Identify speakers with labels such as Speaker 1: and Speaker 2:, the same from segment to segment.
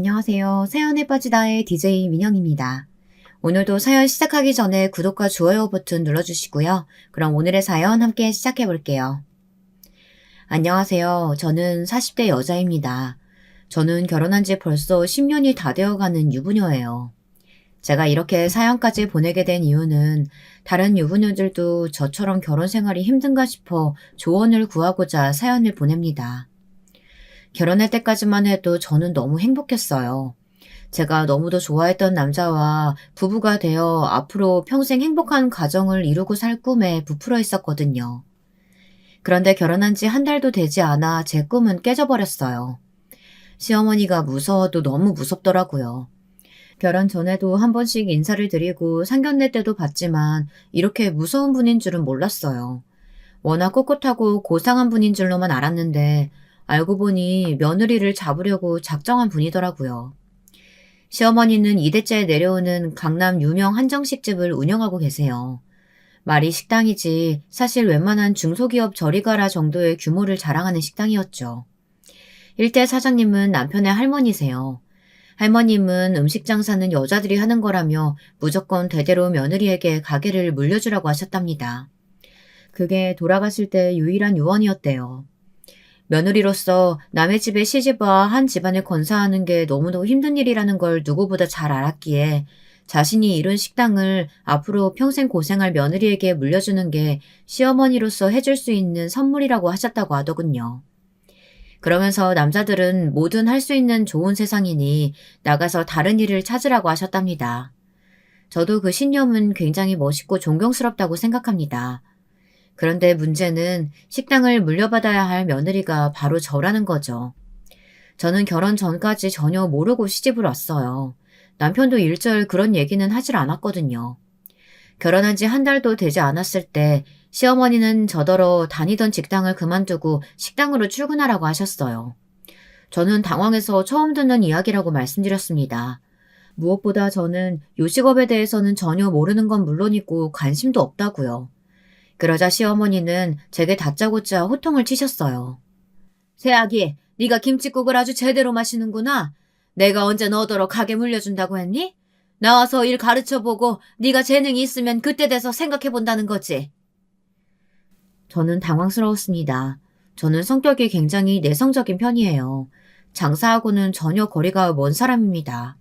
Speaker 1: 안녕하세요. 사연에 빠지다의 DJ 민영입니다. 오늘도 사연 시작하기 전에 구독과 좋아요 버튼 눌러주시고요. 그럼 오늘의 사연 함께 시작해 볼게요. 안녕하세요. 저는 40대 여자입니다. 저는 결혼한 지 벌써 10년이 다 되어가는 유부녀예요. 제가 이렇게 사연까지 보내게 된 이유는 다른 유부녀들도 저처럼 결혼 생활이 힘든가 싶어 조언을 구하고자 사연을 보냅니다. 결혼할 때까지만 해도 저는 너무 행복했어요. 제가 너무도 좋아했던 남자와 부부가 되어 앞으로 평생 행복한 가정을 이루고 살 꿈에 부풀어 있었거든요. 그런데 결혼한 지 한 달도 되지 않아 제 꿈은 깨져버렸어요. 시어머니가 무서워도 너무 무섭더라고요. 결혼 전에도 한 번씩 인사를 드리고 상견례 때도 봤지만 이렇게 무서운 분인 줄은 몰랐어요. 워낙 꼿꼿하고 고상한 분인 줄로만 알았는데 알고 보니 며느리를 잡으려고 작정한 분이더라고요. 시어머니는 2대째 내려오는 강남 유명 한정식집을 운영하고 계세요. 말이 식당이지 사실 웬만한 중소기업 저리 가라 정도의 규모를 자랑하는 식당이었죠. 1대 사장님은 남편의 할머니세요. 할머님은 음식 장사는 여자들이 하는 거라며 무조건 대대로 며느리에게 가게를 물려주라고 하셨답니다. 그게 돌아가실 때 유일한 유언이었대요. 며느리로서 남의 집에 시집와 한 집안을 건사하는 게 너무도 힘든 일이라는 걸 누구보다 잘 알았기에 자신이 이룬 식당을 앞으로 평생 고생할 며느리에게 물려주는 게 시어머니로서 해줄 수 있는 선물이라고 하셨다고 하더군요. 그러면서 남자들은 뭐든 할 수 있는 좋은 세상이니 나가서 다른 일을 찾으라고 하셨답니다. 저도 그 신념은 굉장히 멋있고 존경스럽다고 생각합니다. 그런데 문제는 식당을 물려받아야 할 며느리가 바로 저라는 거죠. 저는 결혼 전까지 전혀 모르고 시집을 왔어요. 남편도 일절 그런 얘기는 하질 않았거든요. 결혼한 지 한 달도 되지 않았을 때 시어머니는 저더러 다니던 직장을 그만두고 식당으로 출근하라고 하셨어요. 저는 당황해서 처음 듣는 이야기라고 말씀드렸습니다. 무엇보다 저는 요식업에 대해서는 전혀 모르는 건 물론이고 관심도 없다고요. 그러자 시어머니는 제게 다짜고짜 호통을 치셨어요. 새아기, 네가 김칫국을 아주 제대로 마시는구나. 내가 언제 너더러 가게 물려준다고 했니? 나와서 일 가르쳐보고 네가 재능이 있으면 그때 돼서 생각해본다는 거지. 저는 당황스러웠습니다. 저는 성격이 굉장히 내성적인 편이에요. 장사하고는 전혀 거리가 먼 사람입니다.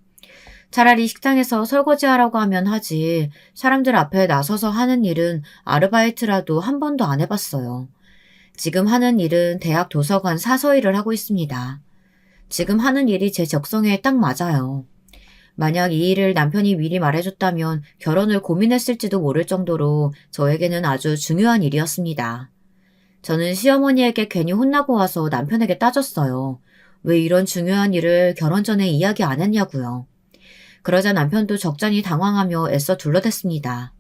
Speaker 1: 차라리 식당에서 설거지하라고 하면 하지 사람들 앞에 나서서 하는 일은 아르바이트라도 한 번도 안 해봤어요. 지금 하는 일은 대학 도서관 사서 일을 하고 있습니다. 지금 하는 일이 제 적성에 딱 맞아요. 만약 이 일을 남편이 미리 말해줬다면 결혼을 고민했을지도 모를 정도로 저에게는 아주 중요한 일이었습니다. 저는 시어머니에게 괜히 혼나고 와서 남편에게 따졌어요. 왜 이런 중요한 일을 결혼 전에 이야기 안 했냐고요. 그러자 남편도 적잖이 당황하며 애써 둘러댔습니다.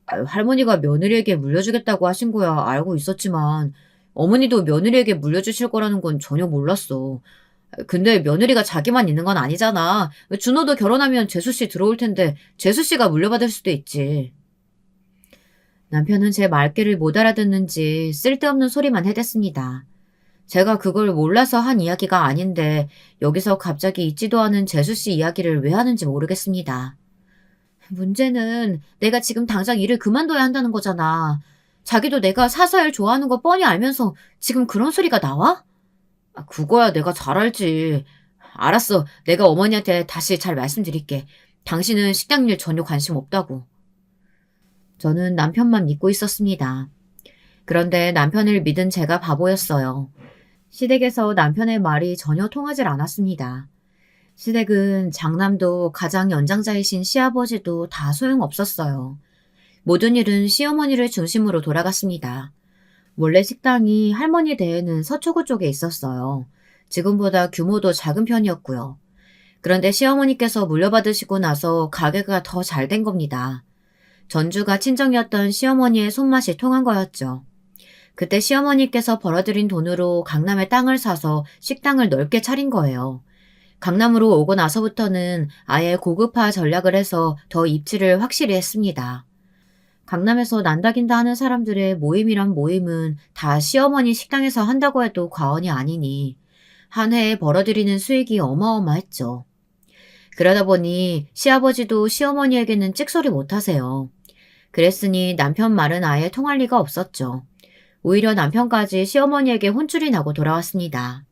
Speaker 1: 할머니가 며느리에게 물려주겠다고 하신 거야 알고 있었지만 어머니도 며느리에게 물려주실 거라는 건 전혀 몰랐어. 근데 며느리가 자기만 있는 건 아니잖아. 준호도 결혼하면 재수씨 들어올 텐데 재수씨가 물려받을 수도 있지. 남편은 제 말귀를 못 알아듣는지 쓸데없는 소리만 해댔습니다. 제가 그걸 몰라서 한 이야기가 아닌데 여기서 갑자기 있지도 않은 재수씨 이야기를 왜 하는지 모르겠습니다. 문제는 내가 지금 당장 일을 그만둬야 한다는 거잖아. 자기도 내가 사사일 좋아하는 거 뻔히 알면서 지금 그런 소리가 나와? 그거야 내가 잘 알지. 알았어. 내가 어머니한테 다시 잘 말씀드릴게. 당신은 식당 일 전혀 관심 없다고. 저는 남편만 믿고 있었습니다. 그런데 남편을 믿은 제가 바보였어요. 시댁에서 남편의 말이 전혀 통하질 않았습니다. 시댁은 장남도 가장 연장자이신 시아버지도 다 소용없었어요. 모든 일은 시어머니를 중심으로 돌아갔습니다. 원래 식당이 할머니 댁에는 서초구 쪽에 있었어요. 지금보다 규모도 작은 편이었고요. 그런데 시어머니께서 물려받으시고 나서 가게가 더 잘 된 겁니다. 전주가 친정이었던 시어머니의 손맛이 통한 거였죠. 그때 시어머니께서 벌어들인 돈으로 강남에 땅을 사서 식당을 넓게 차린 거예요. 강남으로 오고 나서부터는 아예 고급화 전략을 해서 더 입지를 확실히 했습니다. 강남에서 난다긴다 하는 사람들의 모임이란 모임은 다 시어머니 식당에서 한다고 해도 과언이 아니니 한 해에 벌어들이는 수익이 어마어마했죠. 그러다 보니 시아버지도 시어머니에게는 찍소리 못하세요. 그랬으니 남편 말은 아예 통할 리가 없었죠. 오히려 남편까지 시어머니에게 혼쭐이 나고 돌아왔습니다.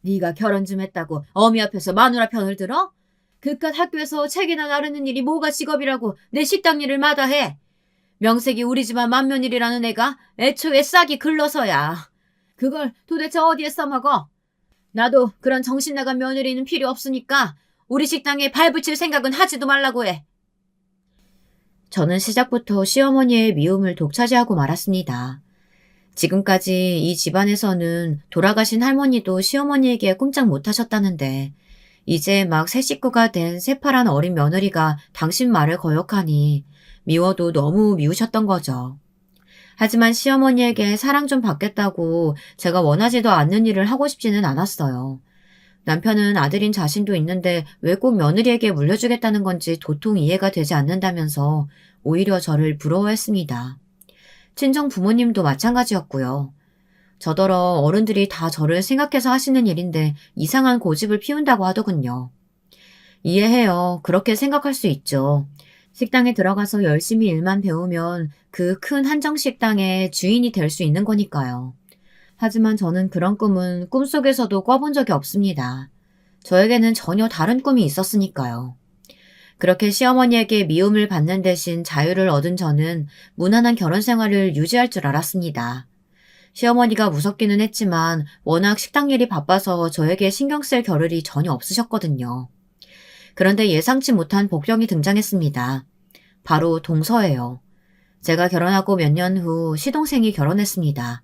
Speaker 1: 네가 결혼 좀 했다고 어미 앞에서 마누라 편을 들어? 그깟 학교에서 책이나 나르는 일이 뭐가 직업이라고 내 식당 일을 마다해. 명색이 우리 집안 맏며느리라는 애가 애초에 싹이 글러서야. 그걸 도대체 어디에 써먹어? 나도 그런 정신 나간 며느리는 필요 없으니까 우리 식당에 발 붙일 생각은 하지도 말라고 해. 저는 시작부터 시어머니의 미움을 독차지하고 말았습니다. 지금까지 이 집안에서는 돌아가신 할머니도 시어머니에게 꼼짝 못하셨다는데 이제 막 새 식구가 된 새파란 어린 며느리가 당신 말을 거역하니 미워도 너무 미우셨던 거죠. 하지만 시어머니에게 사랑 좀 받겠다고 제가 원하지도 않는 일을 하고 싶지는 않았어요. 남편은 아들인 자신도 있는데 왜 꼭 며느리에게 물려주겠다는 건지 도통 이해가 되지 않는다면서 오히려 저를 부러워했습니다. 친정 부모님도 마찬가지였고요. 저더러 어른들이 다 저를 생각해서 하시는 일인데 이상한 고집을 피운다고 하더군요. 이해해요. 그렇게 생각할 수 있죠. 식당에 들어가서 열심히 일만 배우면 그 큰 한정식당의 주인이 될 수 있는 거니까요. 하지만 저는 그런 꿈은 꿈속에서도 꿔본 적이 없습니다. 저에게는 전혀 다른 꿈이 있었으니까요. 그렇게 시어머니에게 미움을 받는 대신 자유를 얻은 저는 무난한 결혼 생활을 유지할 줄 알았습니다. 시어머니가 무섭기는 했지만 워낙 식당 일이 바빠서 저에게 신경 쓸 겨를이 전혀 없으셨거든요. 그런데 예상치 못한 복병이 등장했습니다. 바로 동서예요. 제가 결혼하고 몇 년 후 시동생이 결혼했습니다.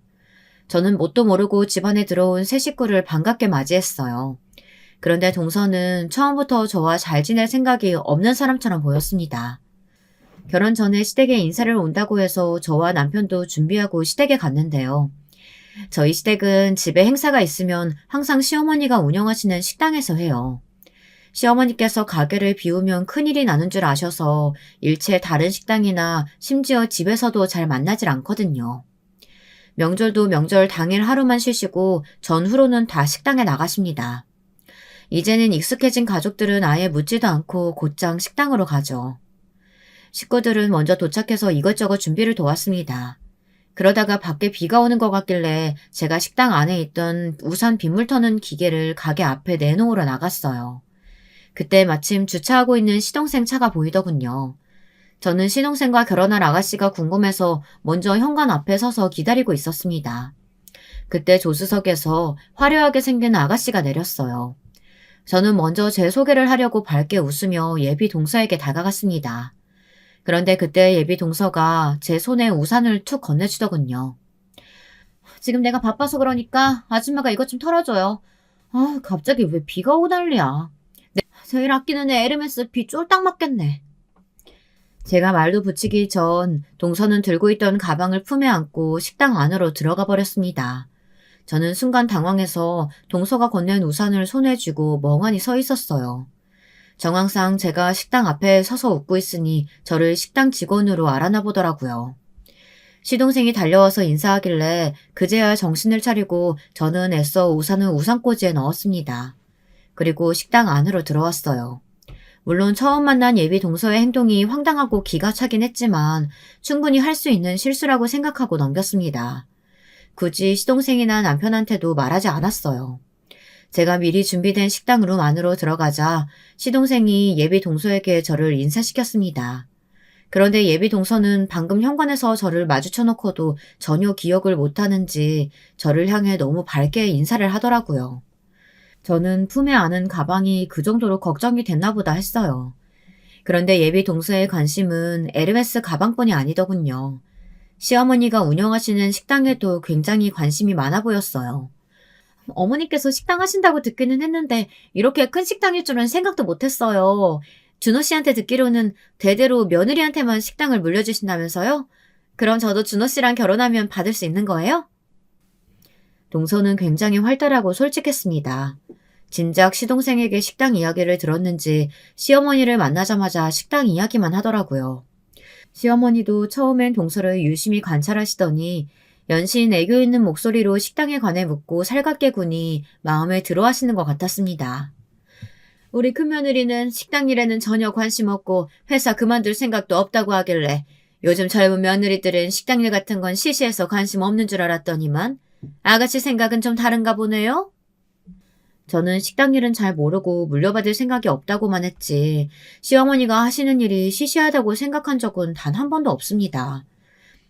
Speaker 1: 저는 뭣도 모르고 집안에 들어온 새 식구를 반갑게 맞이했어요. 그런데 동서는 처음부터 저와 잘 지낼 생각이 없는 사람처럼 보였습니다. 결혼 전에 시댁에 인사를 온다고 해서 저와 남편도 준비하고 시댁에 갔는데요. 저희 시댁은 집에 행사가 있으면 항상 시어머니가 운영하시는 식당에서 해요. 시어머니께서 가게를 비우면 큰일이 나는 줄 아셔서 일체 다른 식당이나 심지어 집에서도 잘 만나질 않거든요. 명절도 명절 당일 하루만 쉬시고 전후로는 다 식당에 나가십니다. 이제는 익숙해진 가족들은 아예 묻지도 않고 곧장 식당으로 가죠. 식구들은 먼저 도착해서 이것저것 준비를 도왔습니다. 그러다가 밖에 비가 오는 것 같길래 제가 식당 안에 있던 우산 빗물 터는 기계를 가게 앞에 내놓으러 나갔어요. 그때 마침 주차하고 있는 시동생 차가 보이더군요. 저는 시동생과 결혼할 아가씨가 궁금해서 먼저 현관 앞에 서서 기다리고 있었습니다. 그때 조수석에서 화려하게 생긴 아가씨가 내렸어요. 저는 먼저 제 소개를 하려고 밝게 웃으며 예비 동서에게 다가갔습니다. 그런데 그때 예비 동서가 제 손에 우산을 툭 건네주더군요. 지금 내가 바빠서 그러니까 아줌마가 이것 좀 털어줘요. 아, 갑자기 왜 비가 오고 난리야. 제일 아끼는 애 에르메스 비 쫄딱 맞겠네. 제가 말도 붙이기 전 동서는 들고 있던 가방을 품에 안고 식당 안으로 들어가 버렸습니다. 저는 순간 당황해서 동서가 건넨 우산을 손에 쥐고 멍하니 서 있었어요. 정황상 제가 식당 앞에 서서 웃고 있으니 저를 식당 직원으로 알아나 보더라고요. 시동생이 달려와서 인사하길래 그제야 정신을 차리고 저는 애써 우산을 우산꽂이에 넣었습니다. 그리고 식당 안으로 들어왔어요. 물론 처음 만난 예비 동서의 행동이 황당하고 기가 차긴 했지만 충분히 할 수 있는 실수라고 생각하고 넘겼습니다. 굳이 시동생이나 남편한테도 말하지 않았어요. 제가 미리 준비된 식당룸 안으로 들어가자 시동생이 예비 동서에게 저를 인사시켰습니다. 그런데 예비 동서는 방금 현관에서 저를 마주쳐놓고도 전혀 기억을 못하는지 저를 향해 너무 밝게 인사를 하더라고요. 저는 품에 안은 가방이 그 정도로 걱정이 됐나 보다 했어요. 그런데 예비 동서의 관심은 에르메스 가방뿐이 아니더군요. 시어머니가 운영하시는 식당에도 굉장히 관심이 많아 보였어요. 어머니께서 식당 하신다고 듣기는 했는데 이렇게 큰 식당일 줄은 생각도 못했어요. 준호 씨한테 듣기로는 대대로 며느리한테만 식당을 물려주신다면서요? 그럼 저도 준호 씨랑 결혼하면 받을 수 있는 거예요? 동서는 굉장히 활달하고 솔직했습니다. 진작 시동생에게 식당 이야기를 들었는지 시어머니를 만나자마자 식당 이야기만 하더라고요. 시어머니도 처음엔 동서를 유심히 관찰하시더니 연신 애교 있는 목소리로 식당에 관해 묻고 살갑게 구니 마음에 들어하시는 것 같았습니다. 우리 큰며느리는 식당 일에는 전혀 관심 없고 회사 그만둘 생각도 없다고 하길래 요즘 젊은 며느리들은 식당 일 같은 건 시시해서 관심 없는 줄 알았더니만 아가씨 생각은 좀 다른가 보네요? 저는 식당 일은 잘 모르고 물려받을 생각이 없다고만 했지 시어머니가 하시는 일이 시시하다고 생각한 적은 단 한 번도 없습니다.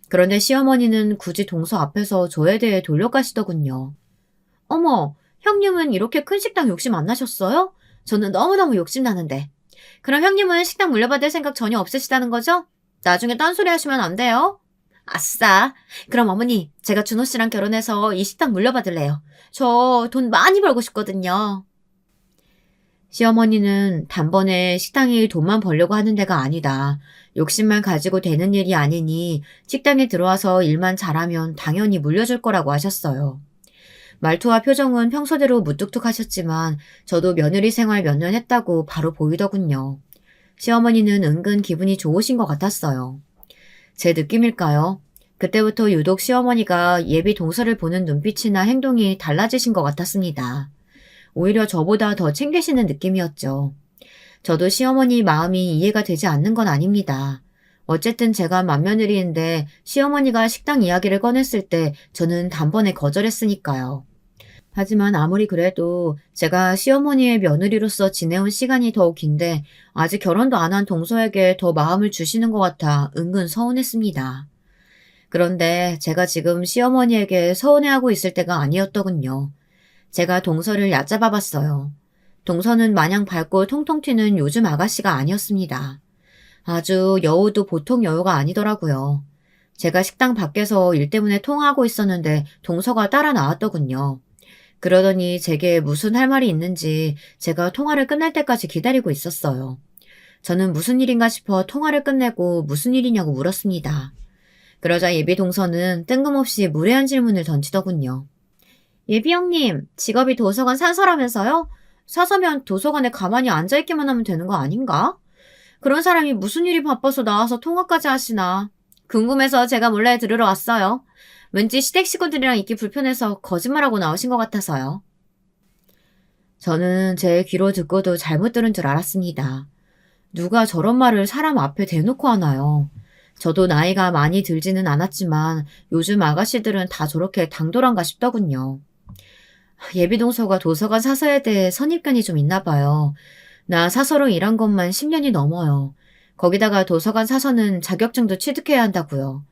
Speaker 1: 그런데 시어머니는 굳이 동서 앞에서 저에 대해 돌려가시더군요. 어머, 형님은 이렇게 큰 식당 욕심 안 나셨어요? 저는 너무너무 욕심나는데. 그럼 형님은 식당 물려받을 생각 전혀 없으시다는 거죠? 나중에 딴소리 하시면 안 돼요. 아싸. 그럼 어머니, 제가 준호 씨랑 결혼해서 이 식당 물려받을래요. 저 돈 많이 벌고 싶거든요. 시어머니는 단번에 식당이 돈만 벌려고 하는 데가 아니다. 욕심만 가지고 되는 일이 아니니 식당에 들어와서 일만 잘하면 당연히 물려줄 거라고 하셨어요. 말투와 표정은 평소대로 무뚝뚝하셨지만 저도 며느리 생활 몇 년 했다고 바로 보이더군요. 시어머니는 은근 기분이 좋으신 것 같았어요. 제 느낌일까요? 그때부터 유독 시어머니가 예비 동서를 보는 눈빛이나 행동이 달라지신 것 같았습니다. 오히려 저보다 더 챙기시는 느낌이었죠. 저도 시어머니 마음이 이해가 되지 않는 건 아닙니다. 어쨌든 제가 맏며느리인데 시어머니가 식당 이야기를 꺼냈을 때 저는 단번에 거절했으니까요. 하지만 아무리 그래도 제가 시어머니의 며느리로서 지내온 시간이 더욱 긴데 아직 결혼도 안 한 동서에게 더 마음을 주시는 것 같아 은근 서운했습니다. 그런데 제가 지금 시어머니에게 서운해하고 있을 때가 아니었더군요. 제가 동서를 얕잡아 봤어요. 동서는 마냥 밝고 통통 튀는 요즘 아가씨가 아니었습니다. 아주 여우도 보통 여우가 아니더라고요. 제가 식당 밖에서 일 때문에 통화하고 있었는데 동서가 따라 나왔더군요. 그러더니 제게 무슨 할 말이 있는지 제가 통화를 끝날 때까지 기다리고 있었어요. 저는 무슨 일인가 싶어 통화를 끝내고 무슨 일이냐고 물었습니다. 그러자 예비 동서는 뜬금없이 무례한 질문을 던지더군요. 예비 형님, 직업이 도서관 사서라면서요? 사서면 도서관에 가만히 앉아있기만 하면 되는 거 아닌가? 그런 사람이 무슨 일이 바빠서 나와서 통화까지 하시나. 궁금해서 제가 몰래 들으러 왔어요. 왠지 시댁 식구들이랑 있기 불편해서 거짓말하고 나오신 것 같아서요. 저는 제 귀로 듣고도 잘못 들은 줄 알았습니다. 누가 저런 말을 사람 앞에 대놓고 하나요? 저도 나이가 많이 들지는 않았지만 요즘 아가씨들은 다 저렇게 당돌한가 싶더군요. 예비동서가 도서관 사서에 대해 선입견이 좀 있나 봐요. 나 사서로 일한 것만 10년이 넘어요. 거기다가 도서관 사서는 자격증도 취득해야 한다고요.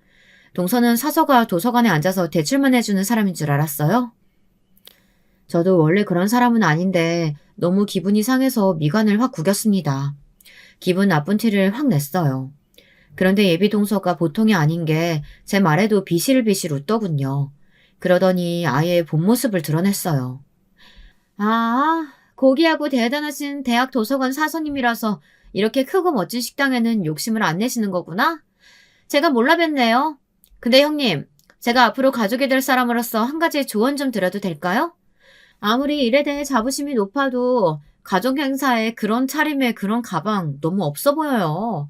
Speaker 1: 동서는 사서가 도서관에 앉아서 대출만 해주는 사람인 줄 알았어요? 저도 원래 그런 사람은 아닌데 너무 기분이 상해서 미간을 확 구겼습니다. 기분 나쁜 티를 확 냈어요. 그런데 예비 동서가 보통이 아닌 게 제 말에도 비실비실 웃더군요. 그러더니 아예 본 모습을 드러냈어요. 아, 고귀하고 대단하신 대학 도서관 사서님이라서 이렇게 크고 멋진 식당에는 욕심을 안 내시는 거구나? 제가 몰라 뵀네요. 근데 형님, 제가 앞으로 가족이 될 사람으로서 한 가지 조언 좀 드려도 될까요? 아무리 일에 대해 자부심이 높아도 가족 행사에 그런 차림에 그런 가방 너무 없어 보여요.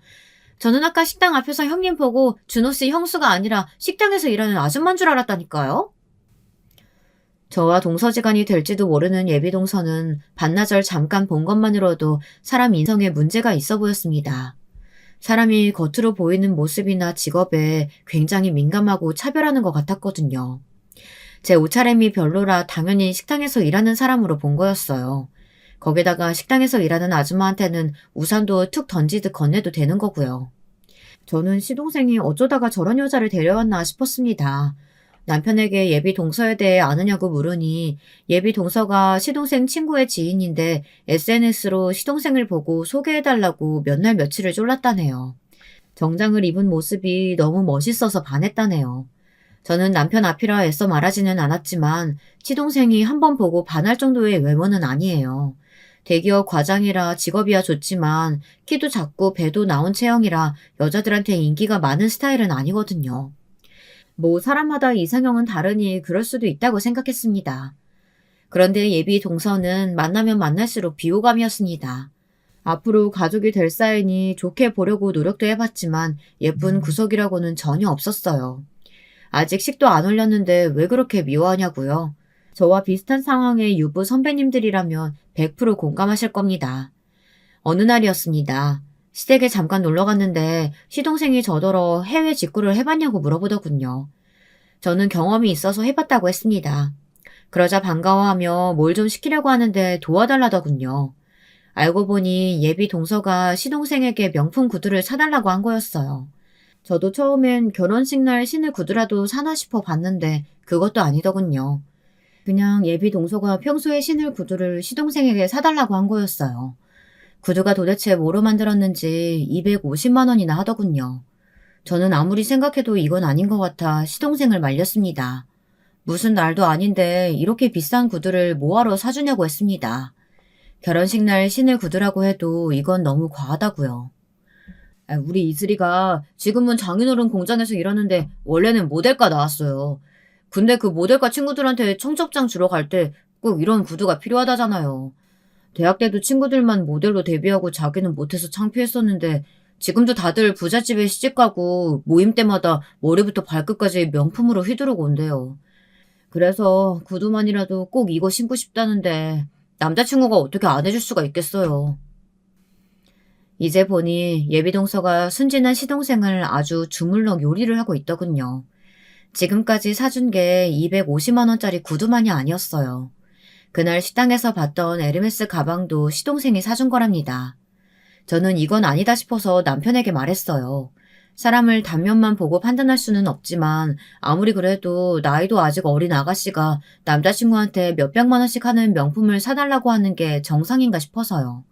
Speaker 1: 저는 아까 식당 앞에서 형님 보고 준호 씨 형수가 아니라 식당에서 일하는 아줌마인 줄 알았다니까요. 저와 동서지간이 될지도 모르는 예비동서는 반나절 잠깐 본 것만으로도 사람 인성에 문제가 있어 보였습니다. 사람이 겉으로 보이는 모습이나 직업에 굉장히 민감하고 차별하는 것 같았거든요. 제 옷차림이 별로라 당연히 식당에서 일하는 사람으로 본 거였어요. 거기다가 식당에서 일하는 아줌마한테는 우산도 툭 던지듯 건네도 되는 거고요. 저는 시동생이 어쩌다가 저런 여자를 데려왔나 싶었습니다. 남편에게 예비 동서에 대해 아느냐고 물으니 예비 동서가 시동생 친구의 지인인데 SNS로 시동생을 보고 소개해달라고 몇 날 며칠을 쫄랐다네요. 정장을 입은 모습이 너무 멋있어서 반했다네요. 저는 남편 앞이라 애써 말하지는 않았지만 시동생이 한 번 보고 반할 정도의 외모는 아니에요. 대기업 과장이라 직업이야 좋지만 키도 작고 배도 나온 체형이라 여자들한테 인기가 많은 스타일은 아니거든요. 뭐 사람마다 이상형은 다르니 그럴 수도 있다고 생각했습니다. 그런데 예비 동서는 만나면 만날수록 비호감이었습니다. 앞으로 가족이 될 사이니 좋게 보려고 노력도 해봤지만 예쁜 구석이라고는 전혀 없었어요. 아직 식도 안 올렸는데 왜 그렇게 미워하냐고요. 저와 비슷한 상황의 유부 선배님들이라면 100% 공감하실 겁니다. 어느 날이었습니다. 시댁에 잠깐 놀러 갔는데 시동생이 저더러 해외 직구를 해봤냐고 물어보더군요. 저는 경험이 있어서 해봤다고 했습니다. 그러자 반가워하며 뭘 좀 시키려고 하는데 도와달라더군요. 알고 보니 예비 동서가 시동생에게 명품 구두를 사달라고 한 거였어요. 저도 처음엔 결혼식 날 신을 구두라도 사나 싶어 봤는데 그것도 아니더군요. 그냥 예비 동서가 평소에 신을 구두를 시동생에게 사달라고 한 거였어요. 구두가 도대체 뭐로 만들었는지 250만 원이나 하더군요. 저는 아무리 생각해도 이건 아닌 것 같아 시동생을 말렸습니다. 무슨 날도 아닌데 이렇게 비싼 구두를 뭐하러 사주냐고 했습니다. 결혼식 날 신을 구두라고 해도 이건 너무 과하다고요. 우리 이슬이가 지금은 장인어른 공장에서 일하는데 원래는 모델과 나왔어요. 근데 그 모델과 친구들한테 청첩장 주러 갈 때 꼭 이런 구두가 필요하다잖아요. 대학 때도 친구들만 모델로 데뷔하고 자기는 못해서 창피했었는데 지금도 다들 부잣집에 시집가고 모임 때마다 머리부터 발끝까지 명품으로 휘두르고 온대요. 그래서 구두만이라도 꼭 이거 신고 싶다는데 남자친구가 어떻게 안 해줄 수가 있겠어요. 이제 보니 예비동서가 순진한 시동생을 아주 주물럭 요리를 하고 있더군요. 지금까지 사준 게 250만 원짜리 구두만이 아니었어요. 그날 식당에서 봤던 에르메스 가방도 시동생이 사준 거랍니다. 저는 이건 아니다 싶어서 남편에게 말했어요. 사람을 단면만 보고 판단할 수는 없지만 아무리 그래도 나이도 아직 어린 아가씨가 남자친구한테 몇백만 원씩 하는 명품을 사달라고 하는 게 정상인가 싶어서요.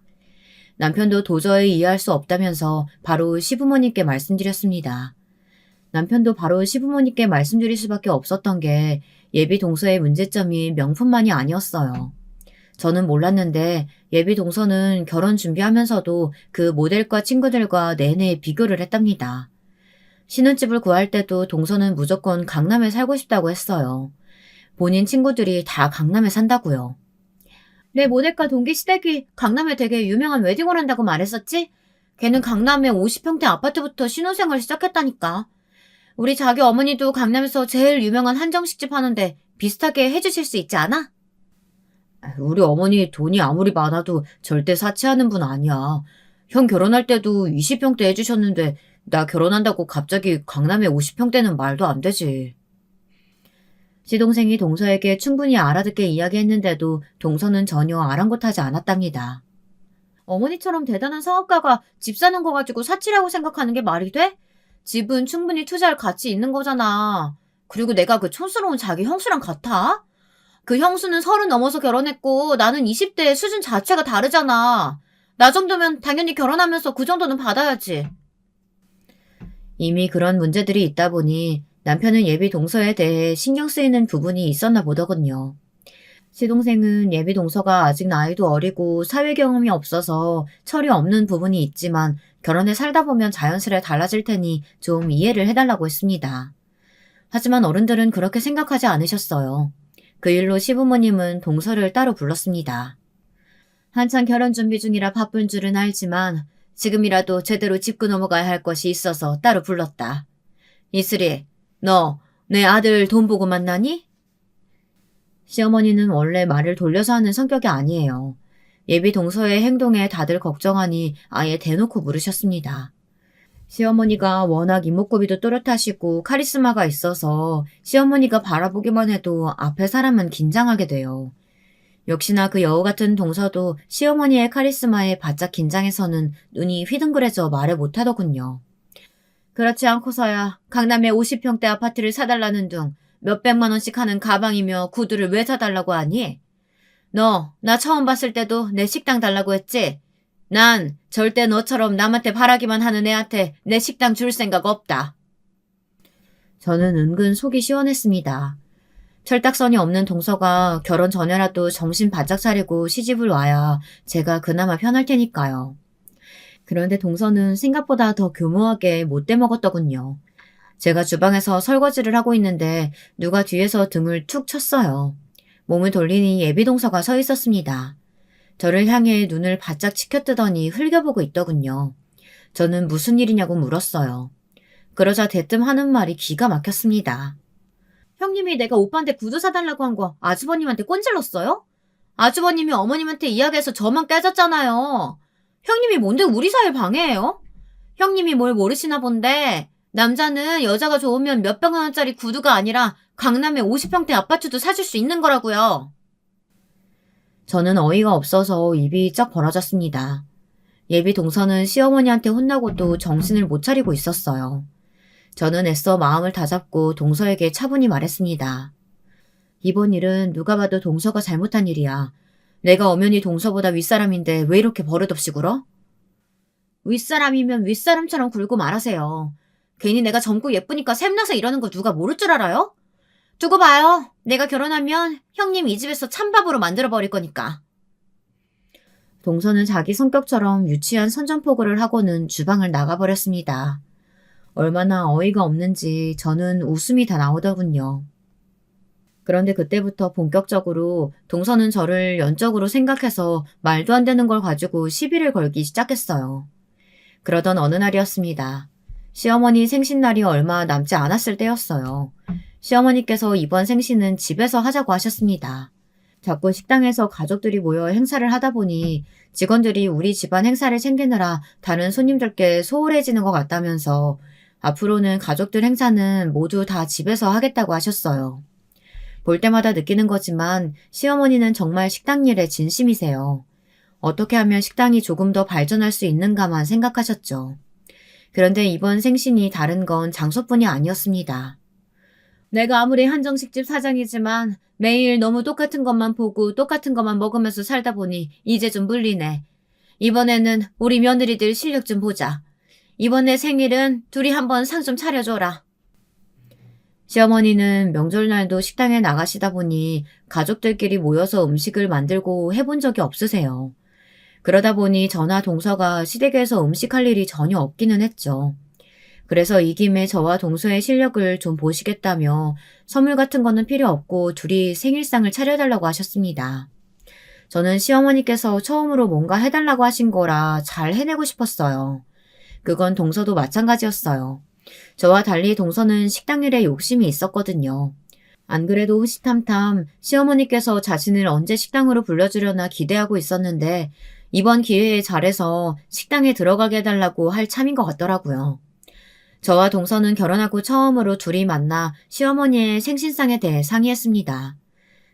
Speaker 1: 남편도 도저히 이해할 수 없다면서 바로 시부모님께 말씀드렸습니다. 남편도 바로 시부모님께 말씀드릴 수밖에 없었던 게 예비 동서의 문제점이 명품만이 아니었어요. 저는 몰랐는데 예비 동서는 결혼 준비하면서도 그 모델과 친구들과 내내 비교를 했답니다. 신혼집을 구할 때도 동서는 무조건 강남에 살고 싶다고 했어요. 본인 친구들이 다 강남에 산다고요. 내 모델과 동기 시댁이 강남에 되게 유명한 웨딩홀 한다고 말했었지? 걔는 강남에 50평대 아파트부터 신혼생활 시작했다니까. 우리 자기 어머니도 강남에서 제일 유명한 한정식집 하는데 비슷하게 해주실 수 있지 않아? 우리 어머니 돈이 아무리 많아도 절대 사치하는 분 아니야. 형 결혼할 때도 20평대 해주셨는데 나 결혼한다고 갑자기 강남에 50평대는 말도 안 되지. 시동생이 동서에게 충분히 알아듣게 이야기했는데도 동서는 전혀 아랑곳하지 않았답니다. 어머니처럼 대단한 사업가가 집 사는 거 가지고 사치라고 생각하는 게 말이 돼? 집은 충분히 투자할 가치 있는 거잖아. 그리고 내가 그 촌스러운 자기 형수랑 같아? 그 형수는 30 넘어서 결혼했고 나는 20대 수준 자체가 다르잖아. 나 정도면 당연히 결혼하면서 그 정도는 받아야지. 이미 그런 문제들이 있다 보니 남편은 예비 동서에 대해 신경 쓰이는 부분이 있었나 보더군요. 시동생은 예비 동서가 아직 나이도 어리고 사회 경험이 없어서 철이 없는 부분이 있지만 결혼해 살다 보면 자연스레 달라질 테니 좀 이해를 해달라고 했습니다. 하지만 어른들은 그렇게 생각하지 않으셨어요. 그 일로 시부모님은 동서를 따로 불렀습니다. 한창 결혼 준비 중이라 바쁜 줄은 알지만 지금이라도 제대로 짚고 넘어가야 할 것이 있어서 따로 불렀다. 이슬이, 너 내 아들 돈 보고 만나니? 시어머니는 원래 말을 돌려서 하는 성격이 아니에요. 예비 동서의 행동에 다들 걱정하니 아예 대놓고 물으셨습니다. 시어머니가 워낙 이목구비도 또렷하시고 카리스마가 있어서 시어머니가 바라보기만 해도 앞에 사람은 긴장하게 돼요. 역시나 그 여우 같은 동서도 시어머니의 카리스마에 바짝 긴장해서는 눈이 휘둥그레져 말을 못하더군요. 그렇지 않고서야 강남에 50평대 아파트를 사달라는 둥 몇백만 원씩 하는 가방이며 구두를 왜 사달라고 하니? 너 나 처음 봤을 때도 내 식당 달라고 했지? 난 절대 너처럼 남한테 바라기만 하는 애한테 내 식당 줄 생각 없다. 저는 은근 속이 시원했습니다. 철딱선이 없는 동서가 결혼 전에라도 정신 바짝 차리고 시집을 와야 제가 그나마 편할 테니까요. 그런데 동서는 생각보다 더 교묘하게 못돼 먹었더군요. 제가 주방에서 설거지를 하고 있는데 누가 뒤에서 등을 툭 쳤어요. 몸을 돌리니 예비 동서가 서 있었습니다. 저를 향해 눈을 바짝 치켜뜨더니 흘겨보고 있더군요. 저는 무슨 일이냐고 물었어요. 그러자 대뜸 하는 말이 기가 막혔습니다. 형님이 내가 오빠한테 구두 사달라고 한 거 아주버님한테 꼰질렀어요? 아주버님이 어머님한테 이야기해서 저만 깨졌잖아요. 형님이 뭔데 우리 사이를 방해해요? 형님이 뭘 모르시나 본데 남자는 여자가 좋으면 몇백만 원짜리 구두가 아니라 강남에 50평대 아파트도 사줄 수 있는 거라고요. 저는 어이가 없어서 입이 쩍 벌어졌습니다. 예비 동서는 시어머니한테 혼나고도 정신을 못 차리고 있었어요. 저는 애써 마음을 다잡고 동서에게 차분히 말했습니다. 이번 일은 누가 봐도 동서가 잘못한 일이야. 내가 엄연히 동서보다 윗사람인데 왜 이렇게 버릇없이 굴어? 윗사람이면 윗사람처럼 굴고 말하세요. 괜히 내가 젊고 예쁘니까 샘나서 이러는 거 누가 모를 줄 알아요? 두고 봐요. 내가 결혼하면 형님 이 집에서 찬밥으로 만들어버릴 거니까. 동서는 자기 성격처럼 유치한 선전포고를 하고는 주방을 나가버렸습니다. 얼마나 어이가 없는지 저는 웃음이 다 나오더군요. 그런데 그때부터 본격적으로 동서는 저를 연적으로 생각해서 말도 안 되는 걸 가지고 시비를 걸기 시작했어요. 그러던 어느 날이었습니다. 시어머니 생신날이 얼마 남지 않았을 때였어요. 시어머니께서 이번 생신은 집에서 하자고 하셨습니다. 자꾸 식당에서 가족들이 모여 행사를 하다 보니 직원들이 우리 집안 행사를 챙기느라 다른 손님들께 소홀해지는 것 같다면서 앞으로는 가족들 행사는 모두 다 집에서 하겠다고 하셨어요. 볼 때마다 느끼는 거지만 시어머니는 정말 식당 일에 진심이세요. 어떻게 하면 식당이 조금 더 발전할 수 있는가만 생각하셨죠. 그런데 이번 생신이 다른 건 장소뿐이 아니었습니다. 내가 아무리 한정식집 사장이지만 매일 너무 똑같은 것만 보고 똑같은 것만 먹으면서 살다 보니 이제 좀 물리네. 이번에는 우리 며느리들 실력 좀 보자. 이번에 생일은 둘이 한번 상 좀 차려줘라. 시어머니는 명절날도 식당에 나가시다 보니 가족들끼리 모여서 음식을 만들고 해본 적이 없으세요. 그러다 보니 저나 동서가 시댁에서 음식할 일이 전혀 없기는 했죠. 그래서 이 김에 저와 동서의 실력을 좀 보시겠다며 선물 같은 거는 필요 없고 둘이 생일상을 차려달라고 하셨습니다. 저는 시어머니께서 처음으로 뭔가 해달라고 하신 거라 잘 해내고 싶었어요. 그건 동서도 마찬가지였어요. 저와 달리 동서는 식당 일에 욕심이 있었거든요. 안 그래도 호시탐탐 시어머니께서 자신을 언제 식당으로 불러주려나 기대하고 있었는데 이번 기회에 잘해서 식당에 들어가게 해달라고 할 참인 것 같더라고요. 저와 동서는 결혼하고 처음으로 둘이 만나 시어머니의 생신상에 대해 상의했습니다.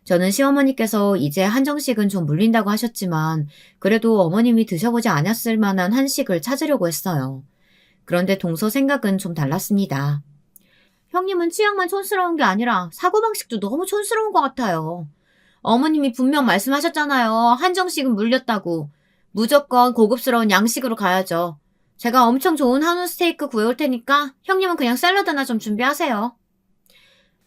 Speaker 1: 저는 시어머니께서 이제 한정식은 좀 물린다고 하셨지만 그래도 어머님이 드셔보지 않았을 만한 한식을 찾으려고 했어요. 그런데 동서 생각은 좀 달랐습니다. 형님은 취향만 촌스러운 게 아니라 사고방식도 너무 촌스러운 것 같아요. 어머님이 분명 말씀하셨잖아요. 한정식은 물렸다고. 무조건 고급스러운 양식으로 가야죠. 제가 엄청 좋은 한우 스테이크 구해올 테니까 형님은 그냥 샐러드나 좀 준비하세요.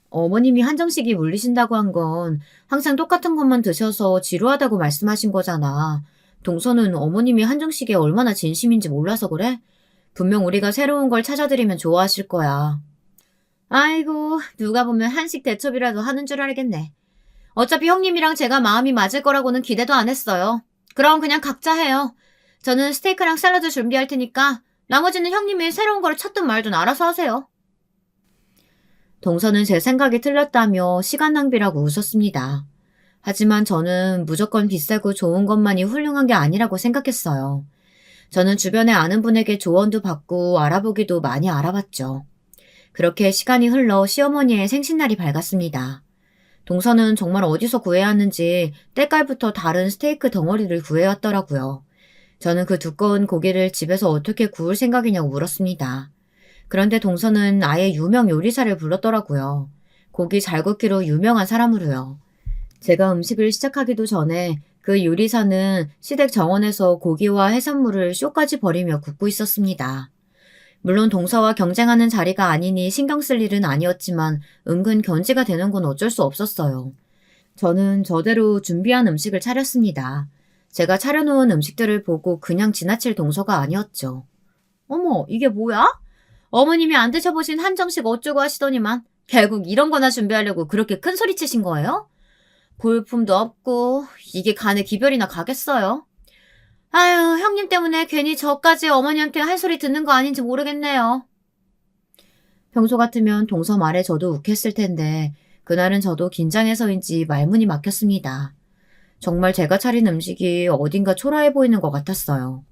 Speaker 1: 어머님이 한정식이 물리신다고 한 건 항상 똑같은 것만 드셔서 지루하다고 말씀하신 거잖아. 동서는 어머님이 한정식에 얼마나 진심인지 몰라서 그래? 분명 우리가 새로운 걸 찾아드리면 좋아하실 거야. 아이고, 누가 보면 한식 대첩이라도 하는 줄 알겠네. 어차피 형님이랑 제가 마음이 맞을 거라고는 기대도 안 했어요. 그럼 그냥 각자 해요. 저는 스테이크랑 샐러드 준비할 테니까 나머지는 형님이 새로운 걸 찾든 말든 알아서 하세요. 동서는 제 생각이 틀렸다며 시간 낭비라고 웃었습니다. 하지만 저는 무조건 비싸고 좋은 것만이 훌륭한 게 아니라고 생각했어요. 저는 주변에 아는 분에게 조언도 받고 알아보기도 많이 알아봤죠. 그렇게 시간이 흘러 시어머니의 생신날이 밝았습니다. 동서는 정말 어디서 구해야 하는지 때깔부터 다른 스테이크 덩어리를 구해왔더라고요. 저는 그 두꺼운 고기를 집에서 어떻게 구울 생각이냐고 물었습니다. 그런데 동서는 아예 유명 요리사를 불렀더라고요. 고기 잘 굽기로 유명한 사람으로요. 제가 음식을 시작하기도 전에 그 요리사는 시댁 정원에서 고기와 해산물을 쇼까지 버리며 굽고 있었습니다. 물론 동서와 경쟁하는 자리가 아니니 신경 쓸 일은 아니었지만 은근 견제가 되는 건 어쩔 수 없었어요. 저는 저대로 준비한 음식을 차렸습니다. 제가 차려놓은 음식들을 보고 그냥 지나칠 동서가 아니었죠. 어머, 이게 뭐야? 어머님이 안 드셔보신 한정식 어쩌고 하시더니만 결국 이런 거나 준비하려고 그렇게 큰 소리 치신 거예요? 볼품도 없고 이게 간에 기별이나 가겠어요? 아유, 형님 때문에 괜히 저까지 어머니한테 할 소리 듣는 거 아닌지 모르겠네요. 평소 같으면 동서 말에 저도 욱했을 텐데 그날은 저도 긴장해서인지 말문이 막혔습니다. 정말 제가 차린 음식이 어딘가 초라해 보이는 것 같았어요.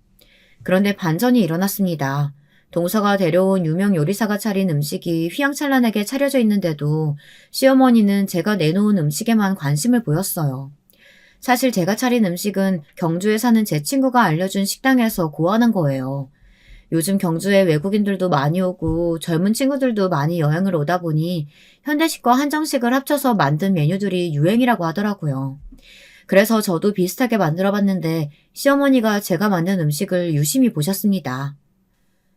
Speaker 1: 그런데 반전이 일어났습니다. 동서가 데려온 유명 요리사가 차린 음식이 휘황찬란하게 차려져 있는데도 시어머니는 제가 내놓은 음식에만 관심을 보였어요. 사실 제가 차린 음식은 경주에 사는 제 친구가 알려준 식당에서 고안한 거예요. 요즘 경주에 외국인들도 많이 오고 젊은 친구들도 많이 여행을 오다 보니 현대식과 한정식을 합쳐서 만든 메뉴들이 유행이라고 하더라고요. 그래서 저도 비슷하게 만들어 봤는데 시어머니가 제가 만든 음식을 유심히 보셨습니다.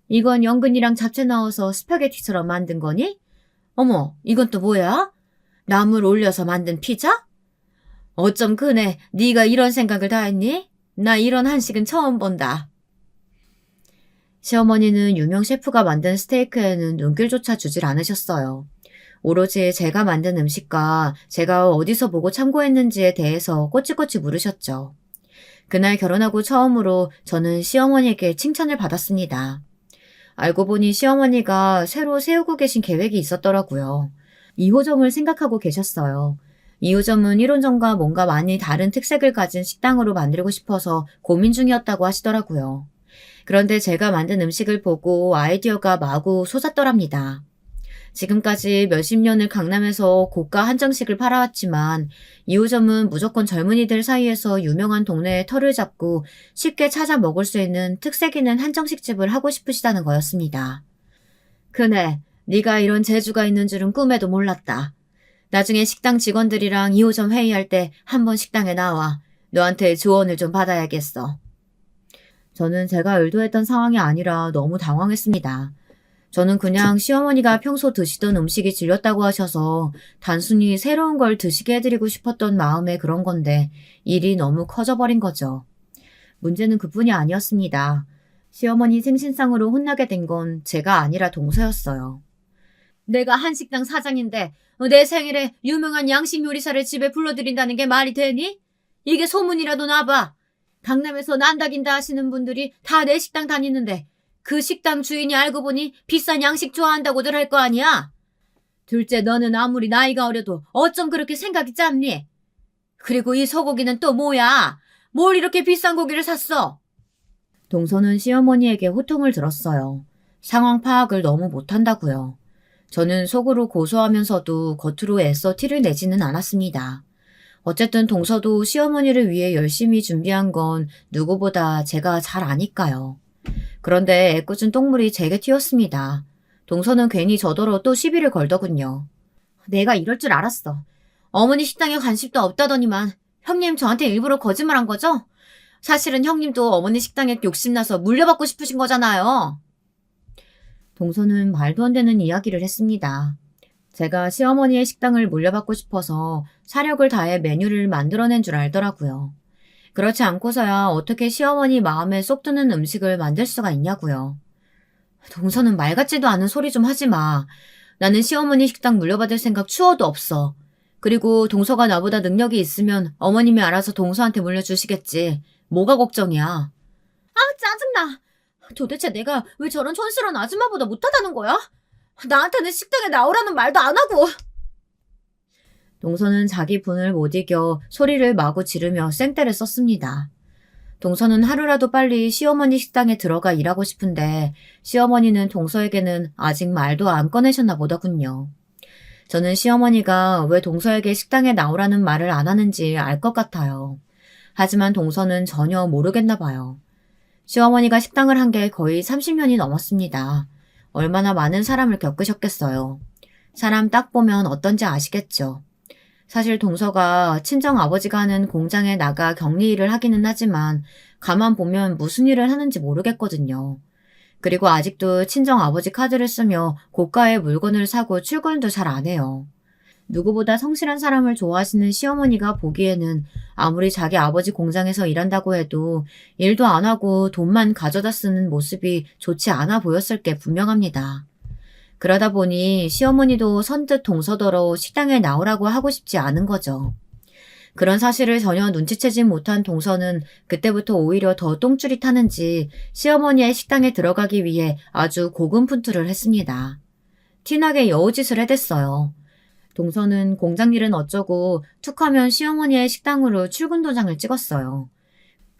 Speaker 1: 이건 연근이랑 잡채 넣어서 스파게티처럼 만든 거니? 어머, 이건 또 뭐야? 나물 올려서 만든 피자? 어쩜 그네, 네가 이런 생각을 다 했니? 나 이런 한식은 처음 본다. 시어머니는 유명 셰프가 만든 스테이크에는 눈길조차 주질 않으셨어요. 오로지 제가 만든 음식과 제가 어디서 보고 참고했는지에 대해서 꼬치꼬치 물으셨죠. 그날 결혼하고 처음으로 저는 시어머니에게 칭찬을 받았습니다. 알고 보니 시어머니가 새로 세우고 계신 계획이 있었더라고요. 2호점을 생각하고 계셨어요. 2호점은 1호점과 뭔가 많이 다른 특색을 가진 식당으로 만들고 싶어서 고민 중이었다고 하시더라고요. 그런데 제가 만든 음식을 보고 아이디어가 마구 솟았더랍니다. 지금까지 몇십 년을 강남에서 고가 한정식을 팔아왔지만 2호점은 무조건 젊은이들 사이에서 유명한 동네에 터를 잡고 쉽게 찾아 먹을 수 있는 특색 있는 한정식집을 하고 싶으시다는 거였습니다. 그네, 네가 이런 재주가 있는 줄은 꿈에도 몰랐다. 나중에 식당 직원들이랑 2호점 회의할 때 한번 식당에 나와. 너한테 조언을 좀 받아야겠어. 저는 제가 의도했던 상황이 아니라 너무 당황했습니다. 저는 그냥 시어머니가 평소 드시던 음식이 질렸다고 하셔서 단순히 새로운 걸 드시게 해드리고 싶었던 마음에 그런 건데 일이 너무 커져버린 거죠. 문제는 그뿐이 아니었습니다. 시어머니 생신상으로 혼나게 된 건 제가 아니라 동서였어요. 내가 한식당 사장인데 내 생일에 유명한 양식 요리사를 집에 불러들인다는 게 말이 되니? 이게 소문이라도 나봐. 강남에서 난다긴다 하시는 분들이 다 내 식당 다니는데 그 식당 주인이 알고 보니 비싼 양식 좋아한다고들 할 거 아니야? 둘째, 너는 아무리 나이가 어려도 어쩜 그렇게 생각이 짧니? 그리고 이 소고기는 또 뭐야? 뭘 이렇게 비싼 고기를 샀어? 동서는 시어머니에게 호통을 들었어요. 상황 파악을 너무 못한다고요. 저는 속으로 고소하면서도 겉으로 애써 티를 내지는 않았습니다. 어쨌든 동서도 시어머니를 위해 열심히 준비한 건 누구보다 제가 잘 아니까요. 그런데 애꿎은 똥물이 제게 튀었습니다. 동서는 괜히 저더러 또 시비를 걸더군요. 내가 이럴 줄 알았어. 어머니 식당에 관심도 없다더니만 형님 저한테 일부러 거짓말한 거죠? 사실은 형님도 어머니 식당에 욕심나서 물려받고 싶으신 거잖아요. 동서는 말도 안 되는 이야기를 했습니다. 제가 시어머니의 식당을 물려받고 싶어서 사력을 다해 메뉴를 만들어낸 줄 알더라고요. 그렇지 않고서야 어떻게 시어머니 마음에 쏙 드는 음식을 만들 수가 있냐고요. 동서는 말 같지도 않은 소리 좀 하지 마. 나는 시어머니 식당 물려받을 생각 추워도 없어. 그리고 동서가 나보다 능력이 있으면 어머님이 알아서 동서한테 물려주시겠지. 뭐가 걱정이야. 아, 짜증나. 도대체 내가 왜 저런 촌스러운 아줌마보다 못하다는 거야? 나한테는 식당에 나오라는 말도 안 하고. 동서는 자기 분을 못 이겨 소리를 마구 지르며 쌩떼를 썼습니다. 동서는 하루라도 빨리 시어머니 식당에 들어가 일하고 싶은데 시어머니는 동서에게는 아직 말도 안 꺼내셨나 보더군요. 저는 시어머니가 왜 동서에게 식당에 나오라는 말을 안 하는지 알 것 같아요. 하지만 동서는 전혀 모르겠나 봐요. 시어머니가 식당을 한 게 거의 30년이 넘었습니다. 얼마나 많은 사람을 겪으셨겠어요. 사람 딱 보면 어떤지 아시겠죠. 사실 동서가 친정 아버지가 하는 공장에 나가 격리 일을 하기는 하지만 가만 보면 무슨 일을 하는지 모르겠거든요. 그리고 아직도 친정 아버지 카드를 쓰며 고가의 물건을 사고 출근도 잘 안 해요. 누구보다 성실한 사람을 좋아하시는 시어머니가 보기에는 아무리 자기 아버지 공장에서 일한다고 해도 일도 안 하고 돈만 가져다 쓰는 모습이 좋지 않아 보였을 게 분명합니다. 그러다 보니 시어머니도 선뜻 동서더러 식당에 나오라고 하고 싶지 않은 거죠. 그런 사실을 전혀 눈치채지 못한 동서는 그때부터 오히려 더 똥줄이 타는지 시어머니의 식당에 들어가기 위해 아주 고군분투를 했습니다. 티나게 여우짓을 해댔어요. 동서는 공장 일은 어쩌고 툭하면 시어머니의 식당으로 출근 도장을 찍었어요.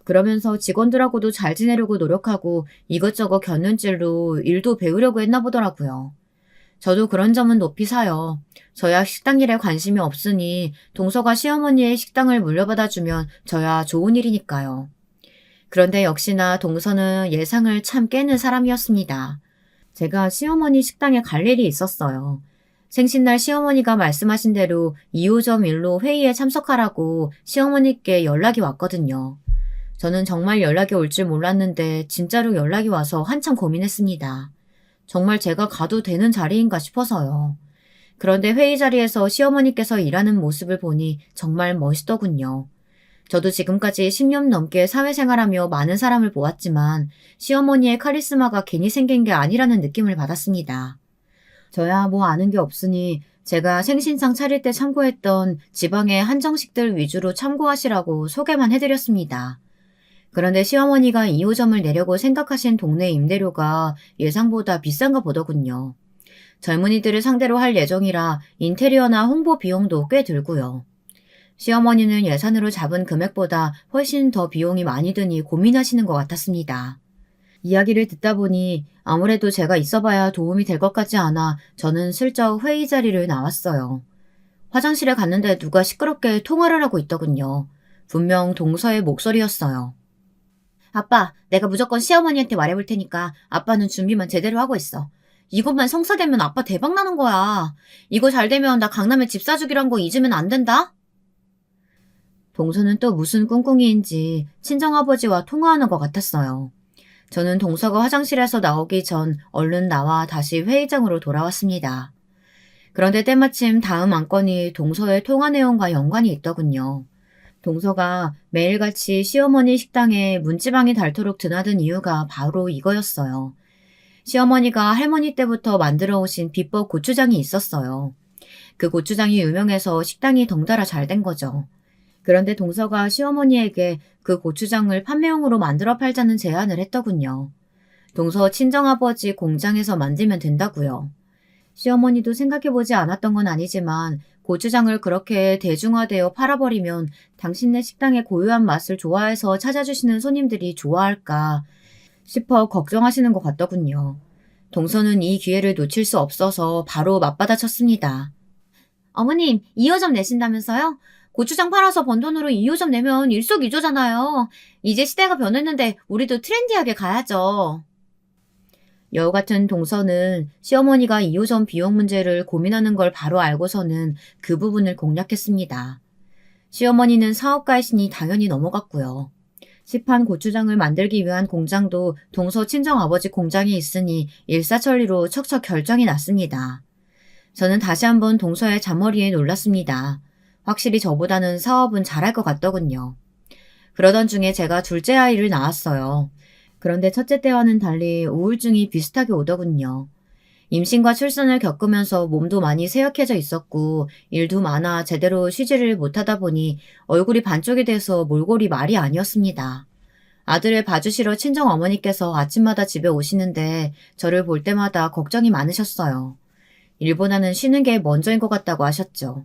Speaker 1: 그러면서 직원들하고도 잘 지내려고 노력하고 이것저것 곁눈질로 일도 배우려고 했나 보더라고요. 저도 그런 점은 높이 사요. 저야 식당 일에 관심이 없으니 동서가 시어머니의 식당을 물려받아주면 저야 좋은 일이니까요. 그런데 역시나 동서는 예상을 참 깨는 사람이었습니다. 제가 시어머니 식당에 갈 일이 있었어요. 생신날 시어머니가 말씀하신 대로 2호점 일로 회의에 참석하라고 시어머니께 연락이 왔거든요. 저는 정말 연락이 올 줄 몰랐는데 진짜로 연락이 와서 한참 고민했습니다. 정말 제가 가도 되는 자리인가 싶어서요. 그런데 회의 자리에서 시어머니께서 일하는 모습을 보니 정말 멋있더군요. 저도 지금까지 10년 넘게 사회생활하며 많은 사람을 보았지만 시어머니의 카리스마가 괜히 생긴 게 아니라는 느낌을 받았습니다. 저야 뭐 아는 게 없으니 제가 생신상 차릴 때 참고했던 지방의 한정식들 위주로 참고하시라고 소개만 해드렸습니다. 그런데 시어머니가 2호점을 내려고 생각하신 동네 임대료가 예상보다 비싼가 보더군요. 젊은이들을 상대로 할 예정이라 인테리어나 홍보 비용도 꽤 들고요. 시어머니는 예산으로 잡은 금액보다 훨씬 더 비용이 많이 드니 고민하시는 것 같았습니다. 이야기를 듣다 보니 아무래도 제가 있어봐야 도움이 될 것 같지 않아 저는 슬쩍 회의 자리를 나왔어요. 화장실에 갔는데 누가 시끄럽게 통화를 하고 있더군요. 분명 동서의 목소리였어요. 아빠, 내가 무조건 시어머니한테 말해볼 테니까 아빠는 준비만 제대로 하고 있어. 이것만 성사되면 아빠 대박 나는 거야. 이거 잘 되면 나 강남에 집 사주기로 한 거 잊으면 안 된다? 동서는 또 무슨 꿍꿍이인지 친정아버지와 통화하는 것 같았어요. 저는 동서가 화장실에서 나오기 전 얼른 나와 다시 회의장으로 돌아왔습니다. 그런데 때마침 다음 안건이 동서의 통화 내용과 연관이 있더군요. 동서가 매일같이 시어머니 식당에 문지방이 닳도록 드나든 이유가 바로 이거였어요. 시어머니가 할머니 때부터 만들어 오신 비법 고추장이 있었어요. 그 고추장이 유명해서 식당이 덩달아 잘 된 거죠. 그런데 동서가 시어머니에게 그 고추장을 판매용으로 만들어 팔자는 제안을 했더군요. 동서 친정아버지 공장에서 만들면 된다고요. 시어머니도 생각해보지 않았던 건 아니지만 고추장을 그렇게 대중화되어 팔아버리면 당신네 식당의 고유한 맛을 좋아해서 찾아주시는 손님들이 좋아할까 싶어 걱정하시는 것 같더군요. 동서는 이 기회를 놓칠 수 없어서 바로 맞받아쳤습니다. 어머님, 2호점 내신다면서요? 고추장 팔아서 번 돈으로 2호점 내면 일석이조잖아요. 이제 시대가 변했는데 우리도 트렌디하게 가야죠. 여우 같은 동서는 시어머니가 2호점 비용 문제를 고민하는 걸 바로 알고서는 그 부분을 공략했습니다. 시어머니는 사업가이시니 당연히 넘어갔고요. 시판 고추장을 만들기 위한 공장도 동서 친정아버지 공장이 있으니 일사천리로 척척 결정이 났습니다. 저는 다시 한번 동서의 잔머리에 놀랐습니다. 확실히 저보다는 사업은 잘할 것 같더군요. 그러던 중에 제가 둘째 아이를 낳았어요. 그런데 첫째 때와는 달리 우울증이 비슷하게 오더군요. 임신과 출산을 겪으면서 몸도 많이 쇠약해져 있었고 일도 많아 제대로 쉬지를 못하다 보니 얼굴이 반쪽이 돼서 몰골이 말이 아니었습니다. 아들을 봐주시러 친정어머니께서 아침마다 집에 오시는데 저를 볼 때마다 걱정이 많으셨어요. 일보다는 쉬는 게 먼저인 것 같다고 하셨죠.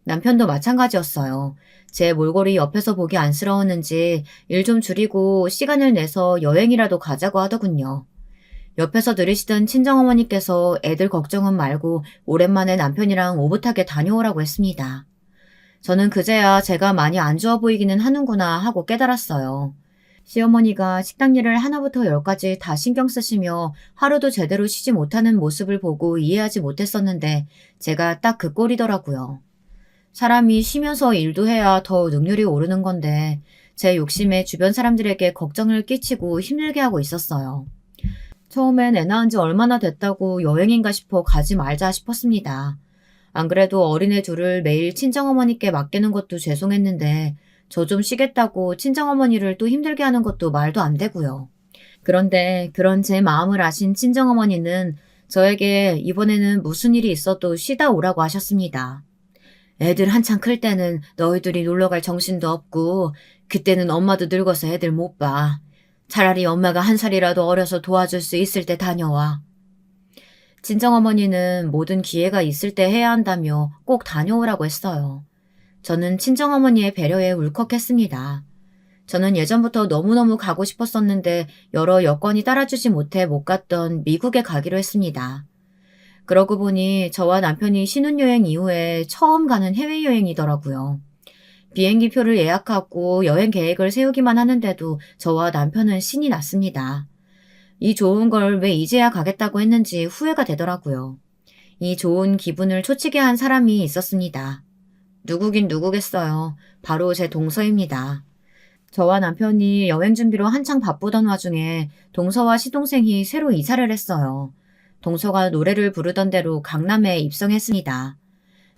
Speaker 1: 남편도 마찬가지였어요. 제 몰골이 옆에서 보기 안쓰러웠는지 일 좀 줄이고 시간을 내서 여행이라도 가자고 하더군요. 옆에서 들으시던 친정어머니께서 애들 걱정은 말고 오랜만에 남편이랑 오붓하게 다녀오라고 했습니다. 저는 그제야 제가 많이 안 좋아 보이기는 하는구나 하고 깨달았어요. 시어머니가 식당 일을 하나부터 열까지 다 신경 쓰시며 하루도 제대로 쉬지 못하는 모습을 보고 이해하지 못했었는데 제가 딱 그 꼴이더라고요. 사람이 쉬면서 일도 해야 더 능률이 오르는 건데 제 욕심에 주변 사람들에게 걱정을 끼치고 힘들게 하고 있었어요. 처음엔 애 낳은 지 얼마나 됐다고 여행인가 싶어 가지 말자 싶었습니다. 안 그래도 어린애 둘을 매일 친정어머니께 맡기는 것도 죄송했는데 저 좀 쉬겠다고 친정어머니를 또 힘들게 하는 것도 말도 안 되고요. 그런데 그런 제 마음을 아신 친정어머니는 저에게 이번에는 무슨 일이 있어도 쉬다 오라고 하셨습니다. 애들 한창 클 때는 너희들이 놀러갈 정신도 없고 그때는 엄마도 늙어서 애들 못 봐. 차라리 엄마가 한 살이라도 어려서 도와줄 수 있을 때 다녀와. 친정어머니는 모든 기회가 있을 때 해야 한다며 꼭 다녀오라고 했어요. 저는 친정어머니의 배려에 울컥했습니다. 저는 예전부터 너무너무 가고 싶었었는데 여러 여건이 따라주지 못해 못 갔던 미국에 가기로 했습니다. 그러고 보니 저와 남편이 신혼여행 이후에 처음 가는 해외여행이더라고요. 비행기 표를 예약하고 여행 계획을 세우기만 하는데도 저와 남편은 신이 났습니다. 이 좋은 걸 왜 이제야 가겠다고 했는지 후회가 되더라고요. 이 좋은 기분을 초치게 한 사람이 있었습니다. 누구긴 누구겠어요. 바로 제 동서입니다. 저와 남편이 여행 준비로 한창 바쁘던 와중에 동서와 시동생이 새로 이사를 했어요. 동서가 노래를 부르던 대로 강남에 입성했습니다.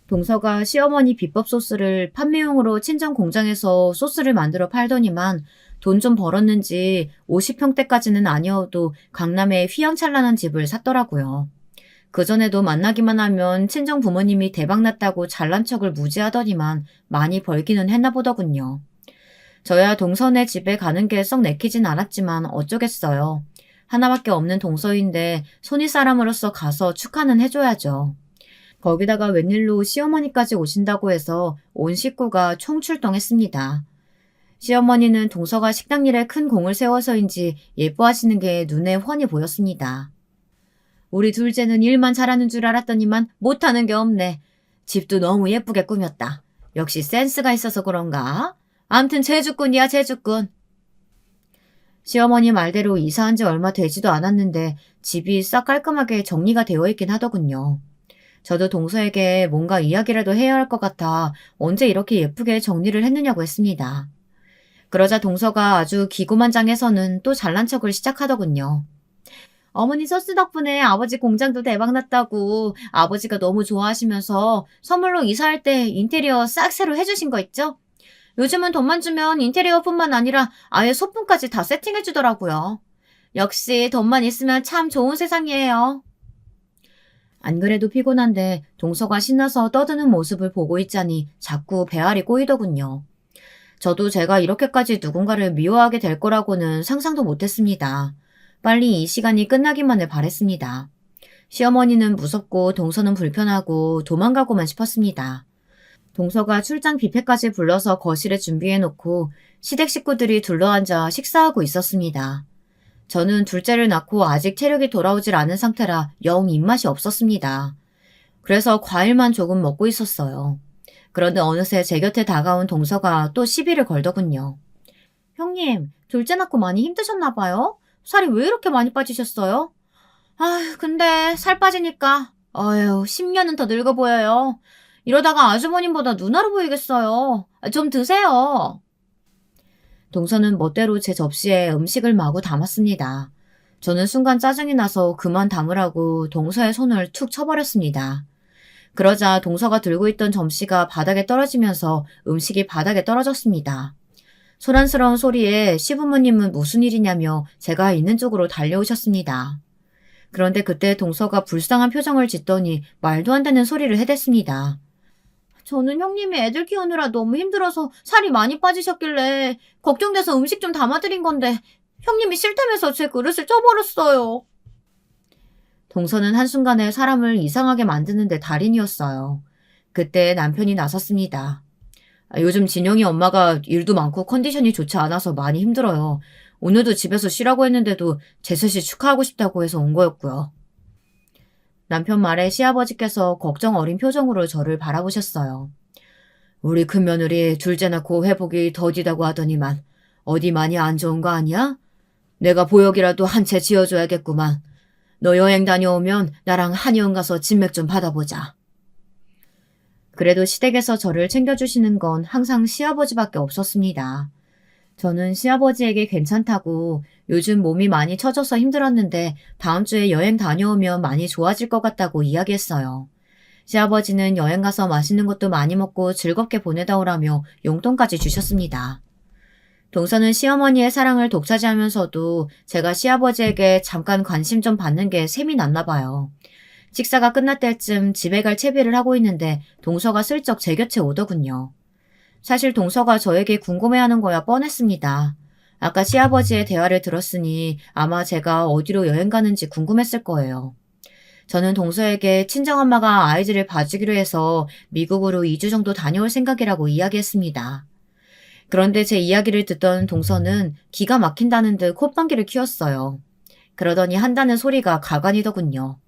Speaker 1: 동서가 시어머니 비법 소스를 판매용으로 친정 공장에서 소스를 만들어 팔더니만 돈 좀 벌었는지 50평대까지는 아니어도 강남에 휘황찬란한 집을 샀더라고요. 그전에도 만나기만 하면 친정 부모님이 대박났다고 잘난 척을 무지하더니만 많이 벌기는 했나 보더군요. 저야 동서네 집에 가는 게 썩 내키진 않았지만 어쩌겠어요. 하나밖에 없는 동서인데 손윗사람으로서 가서 축하는 해줘야죠. 거기다가 웬일로 시어머니까지 오신다고 해서 온 식구가 총출동했습니다. 시어머니는 동서가 식당 일에 큰 공을 세워서인지 예뻐하시는 게 눈에 훤히 보였습니다. 우리 둘째는 일만 잘하는 줄 알았더니만 못하는 게 없네. 집도 너무 예쁘게 꾸몄다. 역시 센스가 있어서 그런가? 암튼 제주꾼이야 제주꾼. 시어머니 말대로 이사한 지 얼마 되지도 않았는데 집이 싹 깔끔하게 정리가 되어 있긴 하더군요. 저도 동서에게 뭔가 이야기라도 해야 할 것 같아 언제 이렇게 예쁘게 정리를 했느냐고 했습니다. 그러자 동서가 아주 기고만장해서는 또 잘난 척을 시작하더군요. 어머니 소스 덕분에 아버지 공장도 대박났다고 아버지가 너무 좋아하시면서 선물로 이사할 때 인테리어 싹 새로 해주신 거 있죠? 요즘은 돈만 주면 인테리어뿐만 아니라 아예 소품까지 다 세팅해주더라고요. 역시 돈만 있으면 참 좋은 세상이에요. 안 그래도 피곤한데 동서가 신나서 떠드는 모습을 보고 있자니 자꾸 배알이 꼬이더군요. 저도 제가 이렇게까지 누군가를 미워하게 될 거라고는 상상도 못했습니다. 빨리 이 시간이 끝나기만을 바랬습니다. 시어머니는 무섭고 동서는 불편하고 도망가고만 싶었습니다. 동서가 출장 뷔페까지 불러서 거실에 준비해놓고 시댁 식구들이 둘러앉아 식사하고 있었습니다. 저는 둘째를 낳고 아직 체력이 돌아오질 않은 상태라 영 입맛이 없었습니다. 그래서 과일만 조금 먹고 있었어요. 그런데 어느새 제 곁에 다가온 동서가 또 시비를 걸더군요. 형님, 둘째 낳고 많이 힘드셨나 봐요? 살이 왜 이렇게 많이 빠지셨어요? 아휴, 근데 살 빠지니까 어휴, 10년은 더 늙어 보여요. 이러다가 아주버님보다 누나로 보이겠어요. 좀 드세요. 동서는 멋대로 제 접시에 음식을 마구 담았습니다. 저는 순간 짜증이 나서 그만 담으라고 동서의 손을 툭 쳐버렸습니다. 그러자 동서가 들고 있던 점씨가 바닥에 떨어지면서 음식이 바닥에 떨어졌습니다. 소란스러운 소리에 시부모님은 무슨 일이냐며 제가 있는 쪽으로 달려오셨습니다. 그런데 그때 동서가 불쌍한 표정을 짓더니 말도 안 되는 소리를 해댔습니다. 저는 형님이 애들 키우느라 너무 힘들어서 살이 많이 빠지셨길래 걱정돼서 음식 좀 담아드린 건데 형님이 싫다면서 제 그릇을 쳐버렸어요. 동서는 한순간에 사람을 이상하게 만드는 데 달인이었어요. 그때 남편이 나섰습니다. 요즘 진영이 엄마가 일도 많고 컨디션이 좋지 않아서 많이 힘들어요. 오늘도 집에서 쉬라고 했는데도 재수씨 축하하고 싶다고 해서 온 거였고요. 남편 말에 시아버지께서 걱정 어린 표정으로 저를 바라보셨어요. 우리 큰며느리 둘째 낳고 회복이 더디다고 하더니만 어디 많이 안 좋은 거 아니야? 내가 보약이라도 한 채 지어줘야겠구만. 너 여행 다녀오면 나랑 한의원 가서 진맥 좀 받아보자. 그래도 시댁에서 저를 챙겨주시는 건 항상 시아버지밖에 없었습니다. 저는 시아버지에게 괜찮다고 요즘 몸이 많이 처져서 힘들었는데 다음 주에 여행 다녀오면 많이 좋아질 것 같다고 이야기했어요. 시아버지는 여행 가서 맛있는 것도 많이 먹고 즐겁게 보내다 오라며 용돈까지 주셨습니다. 동서는 시어머니의 사랑을 독차지하면서도 제가 시아버지에게 잠깐 관심 좀 받는 게 셈이 났나 봐요. 식사가 끝날 때쯤 집에 갈 채비를 하고 있는데 동서가 슬쩍 제 곁에 오더군요. 사실 동서가 저에게 궁금해하는 거야 뻔했습니다. 아까 시아버지의 대화를 들었으니 아마 제가 어디로 여행 가는지 궁금했을 거예요. 저는 동서에게 친정엄마가 아이들을 봐주기로 해서 미국으로 2주 정도 다녀올 생각이라고 이야기했습니다. 그런데 제 이야기를 듣던 동서는 기가 막힌다는 듯 콧방귀를 틔웠어요. 그러더니 한다는 소리가 가관이더군요.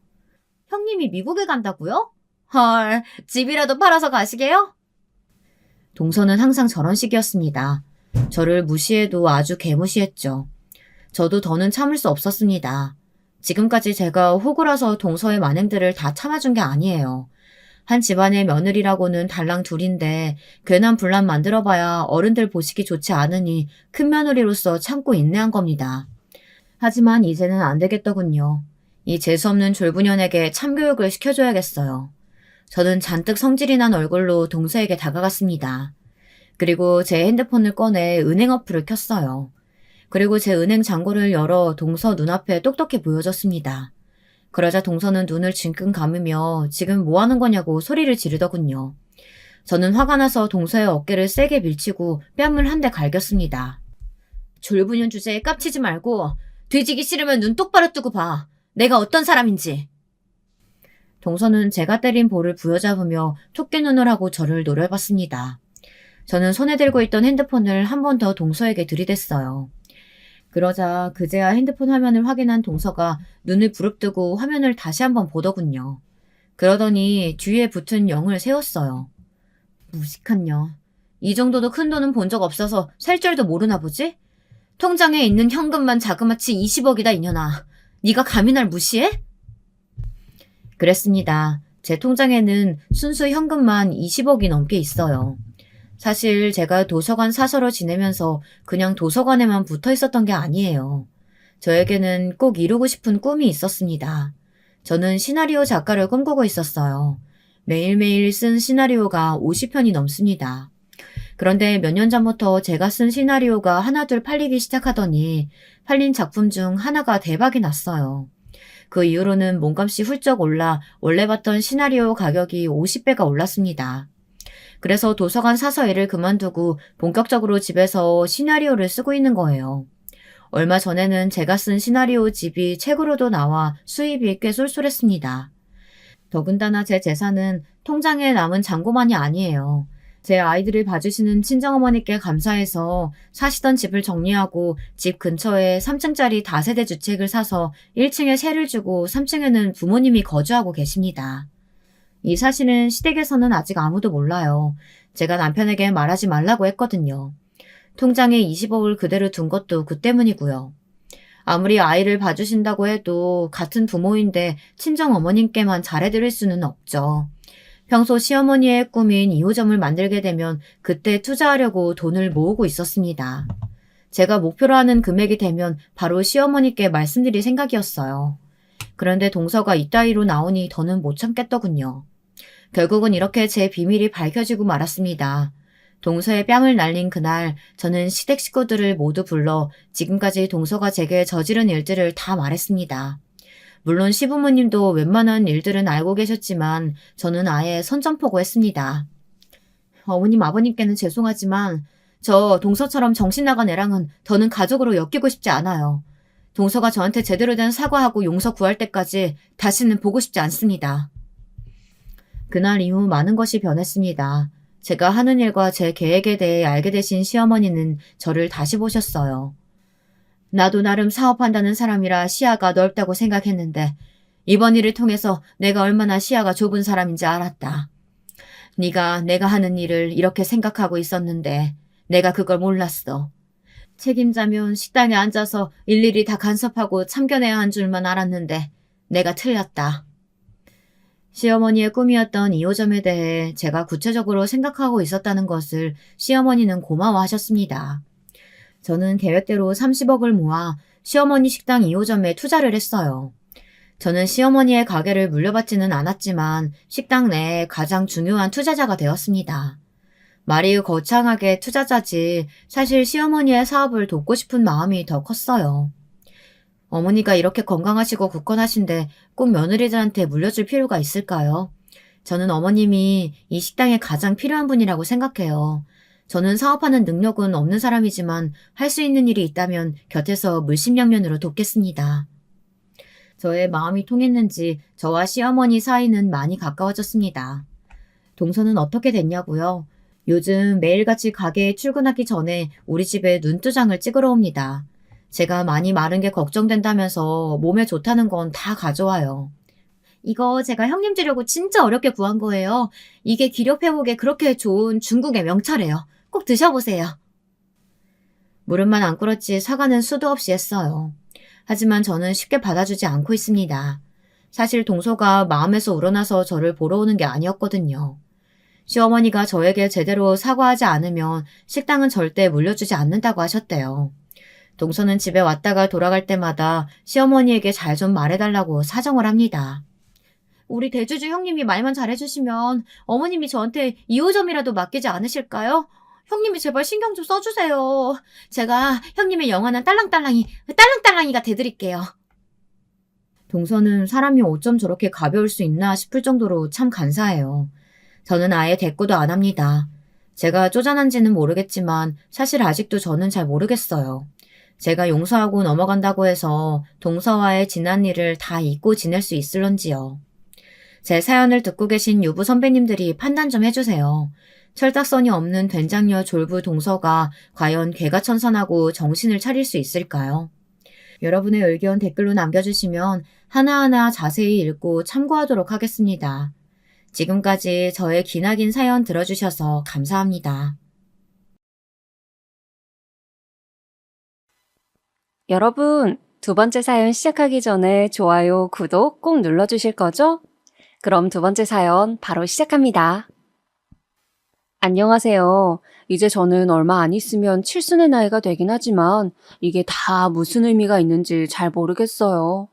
Speaker 1: 형님이 미국에 간다고요? 헐, 집이라도 팔아서 가시게요? 동서는 항상 저런 식이었습니다. 저를 무시해도 아주 개무시했죠. 저도 더는 참을 수 없었습니다. 지금까지 제가 호구라서 동서의 만행들을 다 참아준 게 아니에요. 한 집안의 며느리라고는 달랑 둘인데 괜한 분란 만들어봐야 어른들 보시기 좋지 않으니 큰 며느리로서 참고 인내한 겁니다. 하지만 이제는 안 되겠더군요. 이 재수없는 졸부년에게 참교육을 시켜줘야겠어요. 저는 잔뜩 성질이 난 얼굴로 동서에게 다가갔습니다. 그리고 제 핸드폰을 꺼내 은행 어플을 켰어요. 그리고 제 은행 잔고를 열어 동서 눈앞에 똑똑히 보여줬습니다. 그러자 동서는 눈을 질끈 감으며 지금 뭐 하는 거냐고 소리를 지르더군요. 저는 화가 나서 동서의 어깨를 세게 밀치고 뺨을 한 대 갈겼습니다. 졸부년 주제에 깝치지 말고 뒤지기 싫으면 눈 똑바로 뜨고 봐. 내가 어떤 사람인지. 동서는 제가 때린 볼을 부여잡으며 토끼 눈을 하고 저를 노려봤습니다. 저는 손에 들고 있던 핸드폰을 한 번 더 동서에게 들이댔어요. 그러자 그제야 핸드폰 화면을 확인한 동서가 눈을 부릅뜨고 화면을 다시 한번 보더군요. 그러더니 뒤에 붙은 0을 세웠어요. 무식한 년. 이 정도도 큰 돈은 본 적 없어서 살 줄도 모르나 보지? 통장에 있는 현금만 자그마치 20억이다 이년아. 네가 감히 날 무시해? 그랬습니다. 제 통장에는 순수 현금만 20억이 넘게 있어요. 사실 제가 도서관 사서로 지내면서 그냥 도서관에만 붙어 있었던 게 아니에요. 저에게는 꼭 이루고 싶은 꿈이 있었습니다. 저는 시나리오 작가를 꿈꾸고 있었어요. 매일매일 쓴 시나리오가 50편이 넘습니다. 그런데 몇 년 전부터 제가 쓴 시나리오가 하나둘 팔리기 시작하더니 팔린 작품 중 하나가 대박이 났어요. 그 이후로는 몸값이 훌쩍 올라 원래 봤던 시나리오 가격이 50배가 올랐습니다. 그래서 도서관 사서 일을 그만두고 본격적으로 집에서 시나리오를 쓰고 있는 거예요. 얼마 전에는 제가 쓴 시나리오 집이 책으로도 나와 수입이 꽤 쏠쏠했습니다. 더군다나 제 재산은 통장에 남은 잔고만이 아니에요. 제 아이들을 봐주시는 친정어머니께 감사해서 사시던 집을 정리하고 집 근처에 3층짜리 다세대 주택을 사서 1층에 세를 주고 3층에는 부모님이 거주하고 계십니다. 이 사실은 시댁에서는 아직 아무도 몰라요. 제가 남편에게 말하지 말라고 했거든요. 통장에 20억을 그대로 둔 것도 그 때문이고요. 아무리 아이를 봐주신다고 해도 같은 부모인데 친정어머님께만 잘해드릴 수는 없죠. 평소 시어머니의 꿈인 2호점을 만들게 되면 그때 투자하려고 돈을 모으고 있었습니다. 제가 목표로 하는 금액이 되면 바로 시어머니께 말씀드릴 생각이었어요. 그런데 동서가 이따위로 나오니 더는 못 참겠더군요. 결국은 이렇게 제 비밀이 밝혀지고 말았습니다. 동서의 뺨을 날린 그날 저는 시댁 식구들을 모두 불러 지금까지 동서가 제게 저지른 일들을 다 말했습니다. 물론 시부모님도 웬만한 일들은 알고 계셨지만 저는 아예 선전포고했습니다. 어머님 아버님께는 죄송하지만 저 동서처럼 정신 나간 애랑은 더는 가족으로 엮이고 싶지 않아요. 동서가 저한테 제대로 된 사과하고 용서 구할 때까지 다시는 보고 싶지 않습니다. 그날 이후 많은 것이 변했습니다. 제가 하는 일과 제 계획에 대해 알게 되신 시어머니는 저를 다시 보셨어요. 나도 나름 사업한다는 사람이라 시야가 넓다고 생각했는데 이번 일을 통해서 내가 얼마나 시야가 좁은 사람인지 알았다. 네가 내가 하는 일을 이렇게 생각하고 있었는데 내가 그걸 몰랐어. 책임자면 식당에 앉아서 일일이 다 간섭하고 참견해야 한 줄만 알았는데 내가 틀렸다. 시어머니의 꿈이었던 2호점에 대해 제가 구체적으로 생각하고 있었다는 것을 시어머니는 고마워하셨습니다. 저는 계획대로 30억을 모아 시어머니 식당 2호점에 투자를 했어요. 저는 시어머니의 가게를 물려받지는 않았지만 식당 내에 가장 중요한 투자자가 되었습니다. 말이 거창하게 투자자지 사실 시어머니의 사업을 돕고 싶은 마음이 더 컸어요. 어머니가 이렇게 건강하시고 굳건하신데 꼭 며느리들한테 물려줄 필요가 있을까요? 저는 어머님이 이 식당에 가장 필요한 분이라고 생각해요. 저는 사업하는 능력은 없는 사람이지만 할 수 있는 일이 있다면 곁에서 물심양면으로 돕겠습니다. 저의 마음이 통했는지 저와 시어머니 사이는 많이 가까워졌습니다. 동서는 어떻게 됐냐고요? 요즘 매일같이 가게에 출근하기 전에 우리 집에 눈두장을 찍으러 옵니다. 제가 많이 마른 게 걱정된다면서 몸에 좋다는 건 다 가져와요. 이거 제가 형님 주려고 진짜 어렵게 구한 거예요. 이게 기력 회복에 그렇게 좋은 중국의 명차래요. 꼭 드셔보세요. 무릎만 안 꿇었지 사과는 수도 없이 했어요. 하지만 저는 쉽게 받아주지 않고 있습니다. 사실 동서가 마음에서 우러나서 저를 보러 오는 게 아니었거든요. 시어머니가 저에게 제대로 사과하지 않으면 식당은 절대 물려주지 않는다고 하셨대요. 동서는 집에 왔다가 돌아갈 때마다 시어머니에게 잘 좀 말해달라고 사정을 합니다. 우리 대주주 형님이 말만 잘해주시면 어머님이 저한테 2호점이라도 맡기지 않으실까요? 형님이 제발 신경 좀 써주세요. 제가 형님의 영원한 딸랑딸랑이가 돼드릴게요. 동서는 사람이 어쩜 저렇게 가벼울 수 있나 싶을 정도로 참 간사해요. 저는 아예 대꾸도 안 합니다. 제가 쪼잔한지는 모르겠지만 사실 아직도 저는 잘 모르겠어요. 제가 용서하고 넘어간다고 해서 동서와의 지난 일을 다 잊고 지낼 수 있을런지요. 제 사연을 듣고 계신 유부 선배님들이 판단 좀 해주세요. 철딱선이 없는 된장녀 졸부 동서가 과연 개가천선하고 정신을 차릴 수 있을까요? 여러분의 의견 댓글로 남겨주시면 하나하나 자세히 읽고 참고하도록 하겠습니다. 지금까지 저의 기나긴 사연 들어주셔서 감사합니다.
Speaker 2: 여러분, 두 번째 사연 시작하기 전에 좋아요, 구독 꼭 눌러주실 거죠? 그럼 두 번째 사연 바로 시작합니다. 안녕하세요. 이제 저는 얼마 안 있으면 칠순의 나이가 되긴 하지만 이게 다 무슨 의미가 있는지 잘 모르겠어요.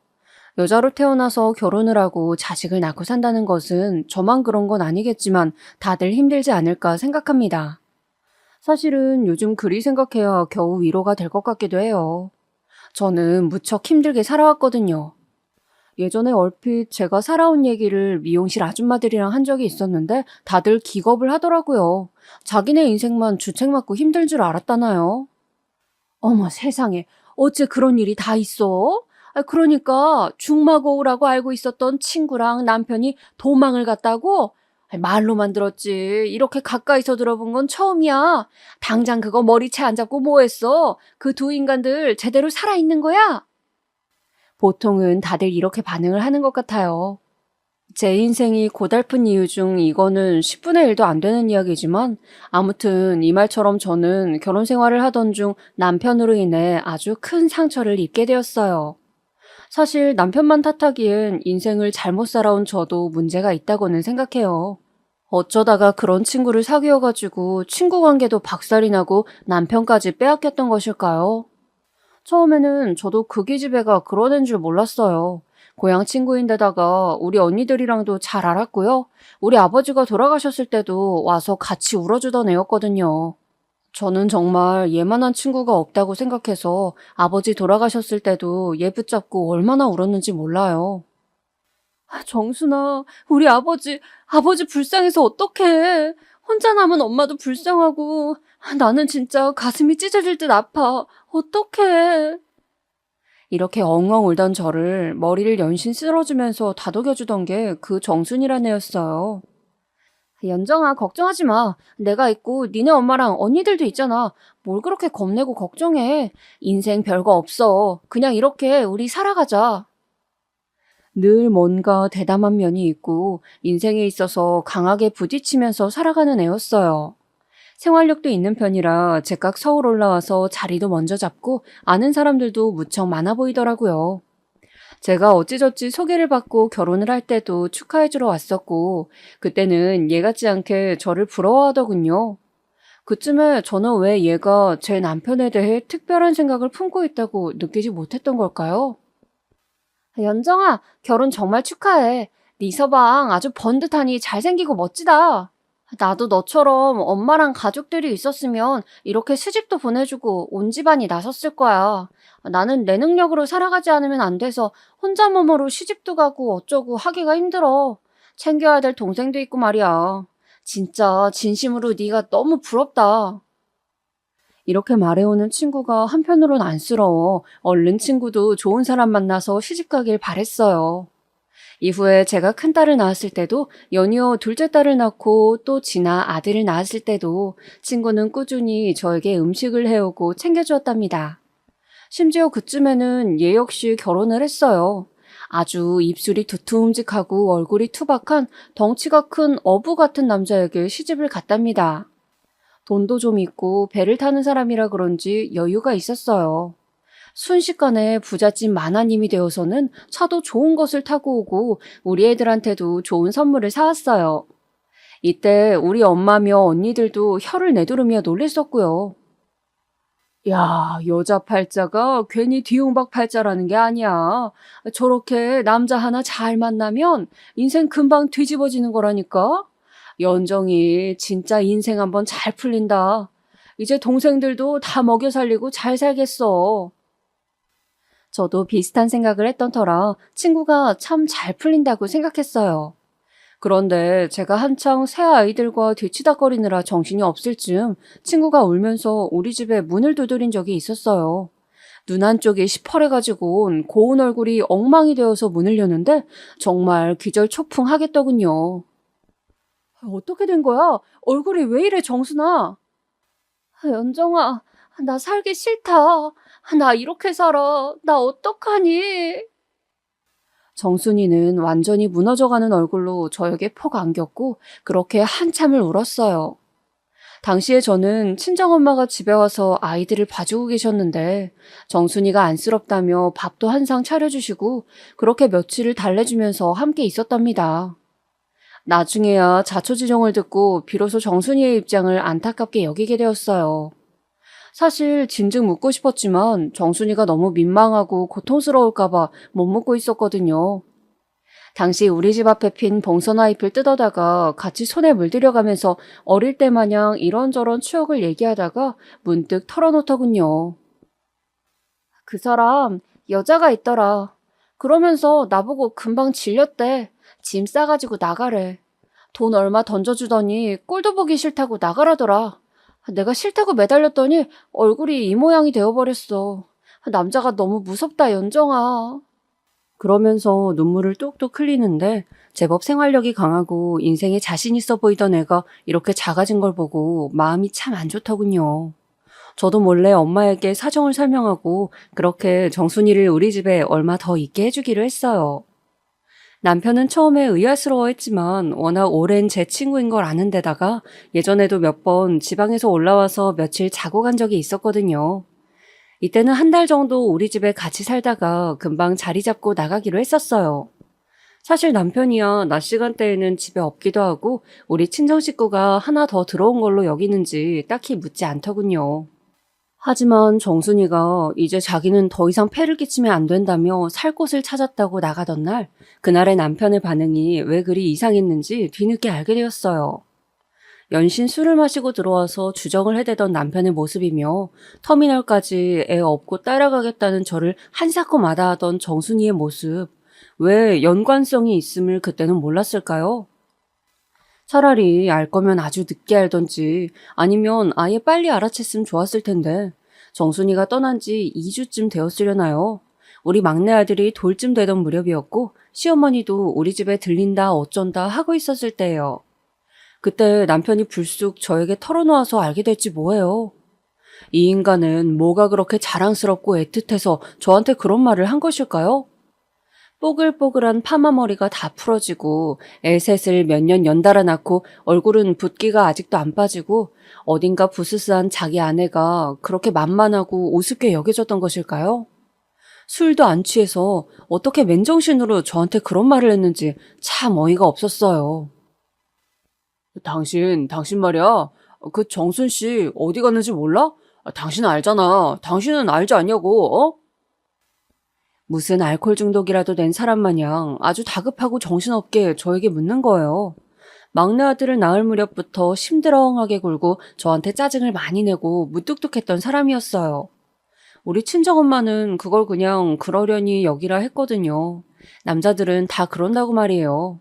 Speaker 2: 여자로 태어나서 결혼을 하고 자식을 낳고 산다는 것은 저만 그런 건 아니겠지만 다들 힘들지 않을까 생각합니다. 사실은 요즘 그리 생각해야 겨우 위로가 될 것 같기도 해요. 저는 무척 힘들게 살아왔거든요. 예전에 얼핏 제가 살아온 얘기를 미용실 아줌마들이랑 한 적이 있었는데 다들 기겁을 하더라고요. 자기네 인생만 주책 맞고 힘들 줄 알았다나요? 어머 세상에, 어째 그런 일이 다 있어? 그러니까 중마고우라고 알고 있었던 친구랑 남편이 도망을 갔다고? 말로만 들었지 이렇게 가까이서 들어본 건 처음이야. 당장 그거 머리채 안 잡고 뭐 했어? 그 두 인간들 제대로 살아있는 거야? 보통은 다들 이렇게 반응을 하는 것 같아요. 제 인생이 고달픈 이유 중 이거는 10분의 1도 안 되는 이야기지만 아무튼 이 말처럼 저는 결혼 생활을 하던 중 남편으로 인해 아주 큰 상처를 입게 되었어요. 사실 남편만 탓하기엔 인생을 잘못 살아온 저도 문제가 있다고는 생각해요. 어쩌다가 그런 친구를 사귀어가지고 친구 관계도 박살이 나고 남편까지 빼앗겼던 것일까요? 처음에는 저도 그 기집애가 그런 애인 줄 몰랐어요. 고향 친구인데다가 우리 언니들이랑도 잘 알았고요. 우리 아버지가 돌아가셨을 때도 와서 같이 울어주던 애였거든요. 저는 정말 얘만한 친구가 없다고 생각해서 아버지 돌아가셨을 때도 얘 붙잡고 얼마나 울었는지 몰라요. 정순아, 우리 아버지 불쌍해서 어떡해. 혼자 남은 엄마도 불쌍하고 나는 진짜 가슴이 찢어질 듯 아파. 어떡해. 이렇게 엉엉 울던 저를 머리를 연신 쓸어주면서 다독여주던 게 그 정순이란 애였어요. 연정아, 걱정하지 마. 내가 있고 니네 엄마랑 언니들도 있잖아. 뭘 그렇게 겁내고 걱정해. 인생 별거 없어. 그냥 이렇게 우리 살아가자. 늘 뭔가 대담한 면이 있고 인생에 있어서 강하게 부딪히면서 살아가는 애였어요. 생활력도 있는 편이라 제각 서울 올라와서 자리도 먼저 잡고 아는 사람들도 무척 많아 보이더라고요. 제가 어찌저찌 소개를 받고 결혼을 할 때도 축하해주러 왔었고 그때는 얘 같지 않게 저를 부러워하더군요. 그쯤에 저는 왜 얘가 제 남편에 대해 특별한 생각을 품고 있다고 느끼지 못했던 걸까요? 연정아, 결혼 정말 축하해. 네 서방 아주 번듯하니 잘생기고 멋지다. 나도 너처럼 엄마랑 가족들이 있었으면 이렇게 시집도 보내주고 온 집안이 나섰을 거야. 나는 내 능력으로 살아가지 않으면 안 돼서 혼자 몸으로 시집도 가고 어쩌고 하기가 힘들어. 챙겨야 될 동생도 있고 말이야. 진짜 진심으로 네가 너무 부럽다. 이렇게 말해오는 친구가 한편으론 안쓰러워 얼른 친구도 좋은 사람 만나서 시집가길 바랬어요. 이후에 제가 큰딸을 낳았을 때도 연이어 둘째 딸을 낳고 또 지나 아들을 낳았을 때도 친구는 꾸준히 저에게 음식을 해오고 챙겨주었답니다. 심지어 그쯤에는 얘 역시 결혼을 했어요. 아주 입술이 두툼직하고 얼굴이 투박한 덩치가 큰 어부 같은 남자에게 시집을 갔답니다. 돈도 좀 있고 배를 타는 사람이라 그런지 여유가 있었어요. 순식간에 부잣집 마나님이 되어서는 차도 좋은 것을 타고 오고 우리 애들한테도 좋은 선물을 사왔어요. 이때 우리 엄마며 언니들도 혀를 내두르며 놀랬었고요. 야, 여자 팔자가 괜히 뒤움박 팔자라는 게 아니야. 저렇게 남자 하나 잘 만나면 인생 금방 뒤집어지는 거라니까. 연정이 진짜 인생 한번 잘 풀린다. 이제 동생들도 다 먹여 살리고 잘 살겠어. 저도 비슷한 생각을 했던 터라 친구가 참 잘 풀린다고 생각했어요. 그런데 제가 한창 새 아이들과 뒤치다거리느라 정신이 없을 즈음 친구가 울면서 우리 집에 문을 두드린 적이 있었어요. 눈 한쪽이 시퍼래가지고 고운 얼굴이 엉망이 되어서 문을 여는데 정말 기절초풍하겠더군요. 어떻게 된 거야? 얼굴이 왜 이래, 정순아? 연정아, 나 살기 싫다. 나 이렇게 살아. 나 어떡하니? 정순이는 완전히 무너져가는 얼굴로 저에게 폭 안겼고 그렇게 한참을 울었어요. 당시에 저는 친정엄마가 집에 와서 아이들을 봐주고 계셨는데 정순이가 안쓰럽다며 밥도 한 상 차려주시고 그렇게 며칠을 달래주면서 함께 있었답니다. 나중에야 자초지종을 듣고 비로소 정순이의 입장을 안타깝게 여기게 되었어요. 사실 진즉 묻고 싶었지만 정순이가 너무 민망하고 고통스러울까봐 못 묻고 있었거든요. 당시 우리 집 앞에 핀 봉선화 잎을 뜯어다가 같이 손에 물들여가면서 어릴 때 마냥 이런저런 추억을 얘기하다가 문득 털어놓더군요. 그 사람 여자가 있더라. 그러면서 나보고 금방 질렸대. 짐 싸가지고 나가래. 돈 얼마 던져주더니 꼴도 보기 싫다고 나가라더라. 내가 싫다고 매달렸더니 얼굴이 이 모양이 되어버렸어. 남자가 너무 무섭다, 연정아. 그러면서 눈물을 뚝뚝 흘리는데 제법 생활력이 강하고 인생에 자신 있어 보이던 애가 이렇게 작아진 걸 보고 마음이 참 안 좋더군요. 저도 몰래 엄마에게 사정을 설명하고 그렇게 정순이를 우리 집에 얼마 더 있게 해주기로 했어요. 남편은 처음에 의아스러워했지만 워낙 오랜 제 친구인 걸 아는 데다가 예전에도 몇 번 지방에서 올라와서 며칠 자고 간 적이 있었거든요. 이때는 한 달 정도 우리 집에 같이 살다가 금방 자리 잡고 나가기로 했었어요. 사실 남편이야 낮 시간대에는 집에 없기도 하고 우리 친정 식구가 하나 더 들어온 걸로 여기는지 딱히 묻지 않더군요. 하지만 정순이가 이제 자기는 더 이상 폐를 끼치면 안 된다며 살 곳을 찾았다고 나가던 날, 그날의 남편의 반응이 왜 그리 이상했는지 뒤늦게 알게 되었어요. 연신 술을 마시고 들어와서 주정을 해대던 남편의 모습이며 터미널까지 애 업고 따라가겠다는 저를 한사코 마다하던 정순이의 모습, 왜 연관성이 있음을 그때는 몰랐을까요? 차라리 알 거면 아주 늦게 알던지 아니면 아예 빨리 알아챘으면 좋았을 텐데 정순이가 떠난 지 2주쯤 되었으려나요? 우리 막내 아들이 돌쯤 되던 무렵이었고 시어머니도 우리 집에 들린다 어쩐다 하고 있었을 때예요. 그때 남편이 불쑥 저에게 털어놓아서 알게 될지 뭐예요. 이 인간은 뭐가 그렇게 자랑스럽고 애틋해서 저한테 그런 말을 한 것일까요? 뽀글뽀글한 파마머리가 다 풀어지고 애셋을 몇 년 연달아 낳고 얼굴은 붓기가 아직도 안 빠지고 어딘가 부스스한 자기 아내가 그렇게 만만하고 우습게 여겨졌던 것일까요? 술도 안 취해서 어떻게 맨정신으로 저한테 그런 말을 했는지 참 어이가 없었어요. 당신 말이야. 그 정순 씨 어디 갔는지 몰라? 당신은 알잖아. 당신은 알지 않냐고, 어? 무슨 알코올 중독이라도 된 사람 마냥 아주 다급하고 정신없게 저에게 묻는 거예요. 막내 아들을 낳을 무렵부터 심드렁하게 굴고 저한테 짜증을 많이 내고 무뚝뚝했던 사람이었어요. 우리 친정엄마는 그걸 그냥 그러려니 여기라 했거든요. 남자들은 다 그런다고 말이에요.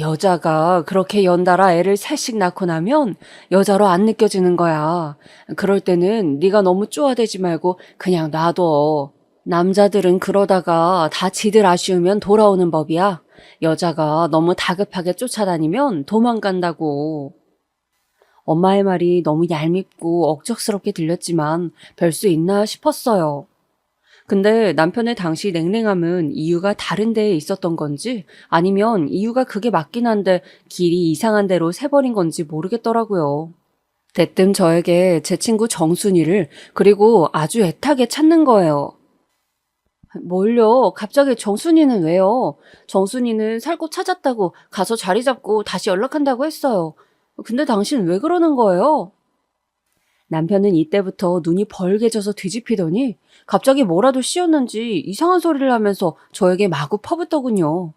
Speaker 2: 여자가 그렇게 연달아 애를 셋씩 낳고 나면 여자로 안 느껴지는 거야. 그럴 때는 네가 너무 쪼아대지 말고 그냥 놔둬. 남자들은 그러다가 다 지들 아쉬우면 돌아오는 법이야. 여자가 너무 다급하게 쫓아다니면 도망간다고. 엄마의 말이 너무 얄밉고 억척스럽게 들렸지만 별 수 있나 싶었어요. 근데 남편의 당시 냉랭함은 이유가 다른 데에 있었던 건지 아니면 이유가 그게 맞긴 한데 길이 이상한 데로 새버린 건지 모르겠더라고요. 대뜸 저에게 제 친구 정순이를 그리고 아주 애타게 찾는 거예요. 뭘요? 갑자기 정순이는 왜요? 정순이는 살 곳 찾았다고 가서 자리 잡고 다시 연락한다고 했어요. 근데 당신 왜 그러는 거예요? 남편은 이때부터 눈이 벌게져서 뒤집히더니 갑자기 뭐라도 씌었는지 이상한 소리를 하면서 저에게 마구 퍼붓더군요.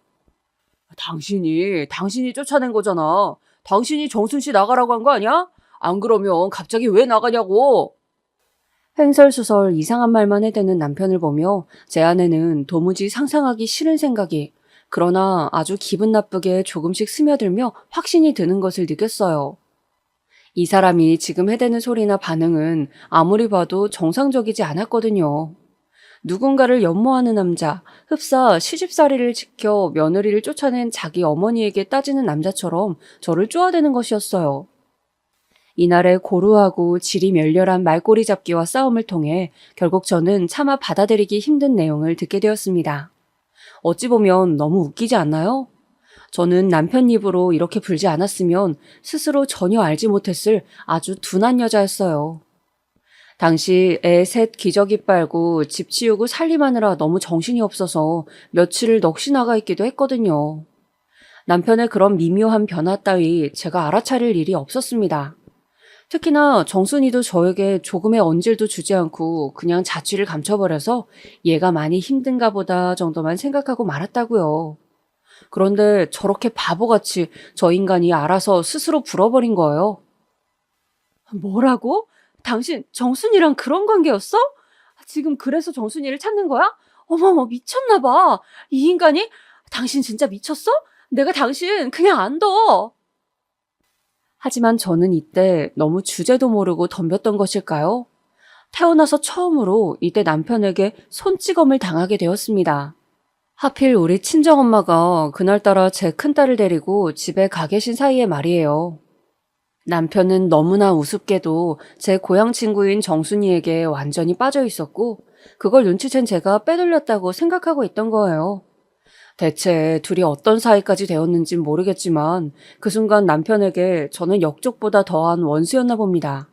Speaker 2: 당신이 쫓아낸 거잖아. 당신이 정순 씨 나가라고 한 거 아니야? 안 그러면 갑자기 왜 나가냐고. 횡설수설 이상한 말만 해대는 남편을 보며 제 안에는 도무지 상상하기 싫은 생각이, 그러나 아주 기분 나쁘게 조금씩 스며들며 확신이 드는 것을 느꼈어요. 이 사람이 지금 해대는 소리나 반응은 아무리 봐도 정상적이지 않았거든요. 누군가를 연모하는 남자, 흡사 시집살이를 지켜 며느리를 쫓아낸 자기 어머니에게 따지는 남자처럼 저를 쪼아대는 것이었어요. 이날의 고루하고 질이 멸렬한 말꼬리 잡기와 싸움을 통해 결국 저는 차마 받아들이기 힘든 내용을 듣게 되었습니다. 어찌 보면 너무 웃기지 않나요? 저는 남편 입으로 이렇게 불지 않았으면 스스로 전혀 알지 못했을 아주 둔한 여자였어요. 당시 애 셋 기저귀 빨고 집 치우고 살림하느라 너무 정신이 없어서 며칠을 넋이 나가 있기도 했거든요. 남편의 그런 미묘한 변화 따위 제가 알아차릴 일이 없었습니다. 특히나 정순이도 저에게 조금의 언질도 주지 않고 그냥 자취를 감춰버려서 얘가 많이 힘든가 보다 정도만 생각하고 말았다고요. 그런데 저렇게 바보같이 저 인간이 알아서 스스로 불어버린 거예요. 뭐라고? 당신 정순이랑 그런 관계였어? 지금 그래서 정순이를 찾는 거야? 어머머, 미쳤나 봐. 이 인간이? 당신 진짜 미쳤어? 내가 당신 그냥 안 둬. 하지만 저는 이때 너무 주제도 모르고 덤볐던 것일까요? 태어나서 처음으로 이때 남편에게 손찌검을 당하게 되었습니다. 하필 우리 친정엄마가 그날따라 제 큰딸을 데리고 집에 가 계신 사이에 말이에요. 남편은 너무나 우습게도 제 고향 친구인 정순이에게 완전히 빠져 있었고 그걸 눈치챈 제가 빼돌렸다고 생각하고 있던 거예요. 대체 둘이 어떤 사이까지 되었는진 모르겠지만 그 순간 남편에게 저는 역적보다 더한 원수였나 봅니다.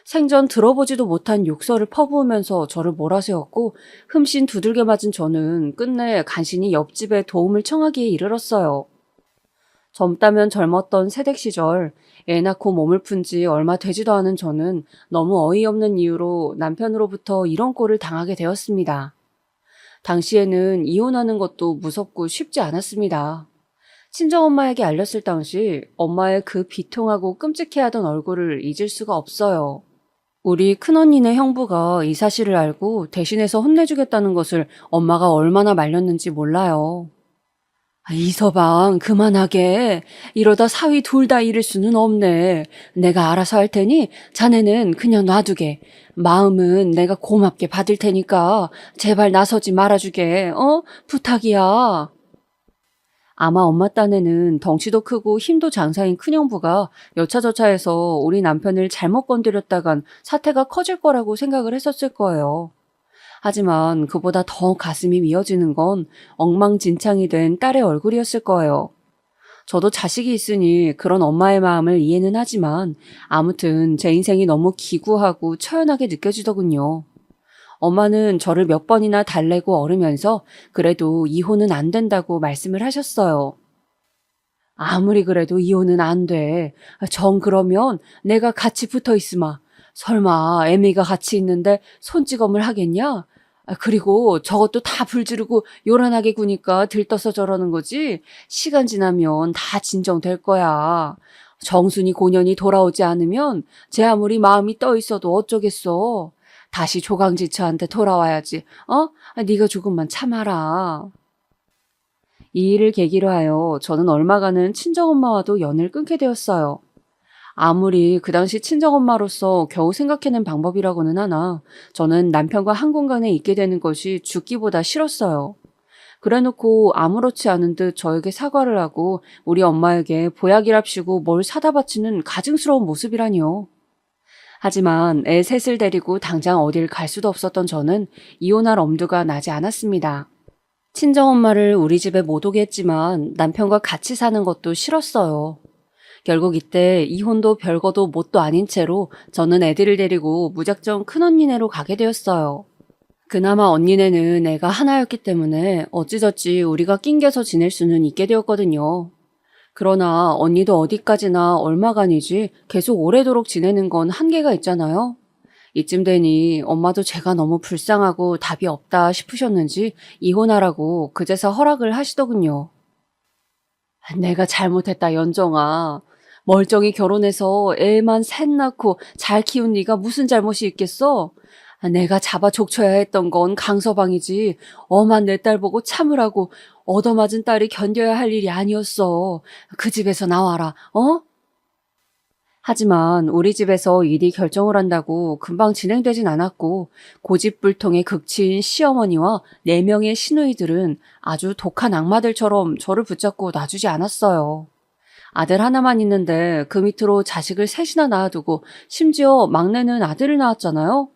Speaker 2: 생전 들어보지도 못한 욕설을 퍼부으면서 저를 몰아세웠고 흠씬 두들겨 맞은 저는 끝내 간신히 옆집에 도움을 청하기에 이르렀어요. 젊다면 젊었던 새댁 시절 애 낳고 몸을 푼 지 얼마 되지도 않은 저는 너무 어이없는 이유로 남편으로부터 이런 꼴을 당하게 되었습니다. 당시에는 이혼하는 것도 무섭고 쉽지 않았습니다. 친정엄마에게 알렸을 당시 엄마의 그 비통하고 끔찍해하던 얼굴을 잊을 수가 없어요. 우리 큰언니네 형부가 이 사실을 알고 대신해서 혼내주겠다는 것을 엄마가 얼마나 말렸는지 몰라요. 이서방 그만하게. 이러다 사위 둘 다 잃을 수는 없네. 내가 알아서 할 테니 자네는 그냥 놔두게. 마음은 내가 고맙게 받을 테니까 제발 나서지 말아주게. 부탁이야. 아마 엄마 딴에는 덩치도 크고 힘도 장사인 큰형부가 여차저차해서 우리 남편을 잘못 건드렸다간 사태가 커질 거라고 생각을 했었을 거예요. 하지만 그보다 더 가슴이 미어지는 건 엉망진창이 된 딸의 얼굴이었을 거예요. 저도 자식이 있으니 그런 엄마의 마음을 이해는 하지만 아무튼 제 인생이 너무 기구하고 처연하게 느껴지더군요. 엄마는 저를 몇 번이나 달래고 어르면서 그래도 이혼은 안 된다고 말씀을 하셨어요. 아무리 그래도 이혼은 안 돼. 정 그러면 내가 같이 붙어 있으마. 설마 애미가 같이 있는데 손찌검을 하겠냐? 그리고 저것도 다 불지르고 요란하게 구니까 들떠서 저러는 거지. 시간 지나면 다 진정될 거야. 정순이 고년이 돌아오지 않으면 제 아무리 마음이 떠 있어도 어쩌겠어. 다시 조강지처한테 돌아와야지. 네가 조금만 참아라. 이 일을 계기로 하여 저는 얼마간은 친정엄마와도 연을 끊게 되었어요. 아무리 그 당시 친정엄마로서 겨우 생각해낸 방법이라고는 하나 저는 남편과 한 공간에 있게 되는 것이 죽기보다 싫었어요. 그래놓고 아무렇지 않은 듯 저에게 사과를 하고 우리 엄마에게 보약이랍시고 뭘 사다 바치는 가증스러운 모습이라니요. 하지만 애 셋을 데리고 당장 어딜 갈 수도 없었던 저는 이혼할 엄두가 나지 않았습니다. 친정엄마를 우리 집에 못 오게 했지만 남편과 같이 사는 것도 싫었어요. 결국 이때 이혼도 별거도 뭣도 아닌 채로 저는 애들을 데리고 무작정 큰언니네로 가게 되었어요. 그나마 언니네는 애가 하나였기 때문에 어찌저찌 우리가 낑겨서 지낼 수는 있게 되었거든요. 그러나 언니도 어디까지나 얼마간이지 계속 오래도록 지내는 건 한계가 있잖아요. 이쯤 되니 엄마도 제가 너무 불쌍하고 답이 없다 싶으셨는지 이혼하라고 그제서 허락을 하시더군요. 내가 잘못했다, 연정아. 멀쩡히 결혼해서 애만 셋 낳고 잘 키운 네가 무슨 잘못이 있겠어? 내가 잡아 족쳐야 했던 건 강서방이지. 엄한 내 딸 보고 참으라고 얻어맞은 딸이 견뎌야 할 일이 아니었어. 그 집에서 나와라, 어? 하지만 우리 집에서 일이 결정을 한다고 금방 진행되진 않았고 고집불통의 극치인 시어머니와 4명의 시누이들은 아주 독한 악마들처럼 저를 붙잡고 놔주지 않았어요. 아들 하나만 있는데 그 밑으로 자식을 셋이나 낳아두고 심지어 막내는 아들을 낳았잖아요.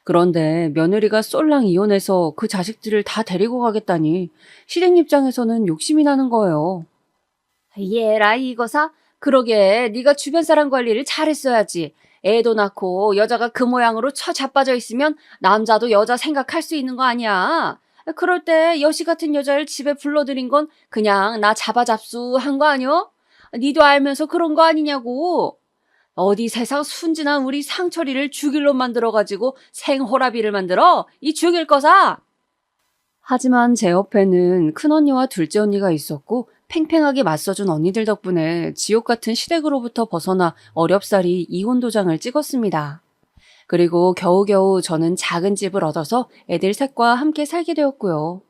Speaker 2: 그런데 며느리가 쏠랑 이혼해서 그 자식들을 다 데리고 가겠다니 실행 입장에서는 욕심이 나는 거예요. 얘라 이거사? 그러게 네가 주변 사람 관리를 잘했어야지. 애도 낳고 여자가 그 모양으로 처 자빠져 있으면 남자도 여자 생각할 수 있는 거 아니야. 그럴 때 여시 같은 여자를 집에 불러들인 건 그냥 나 잡아잡수한 거 아니여? 니도 알면서 그런 거 아니냐고. 어디 세상 순진한 우리 상철이를 죽일로 만들어가지고 생호라비를 만들어? 이 죽일 거사! 하지만 제 옆에는 큰언니와 둘째 언니가 있었고 팽팽하게 맞서준 언니들 덕분에 지옥 같은 시댁으로부터 벗어나 어렵사리 이혼 도장을 찍었습니다. 그리고 겨우겨우 저는 작은 집을 얻어서 애들 셋과 함께 살게 되었고요.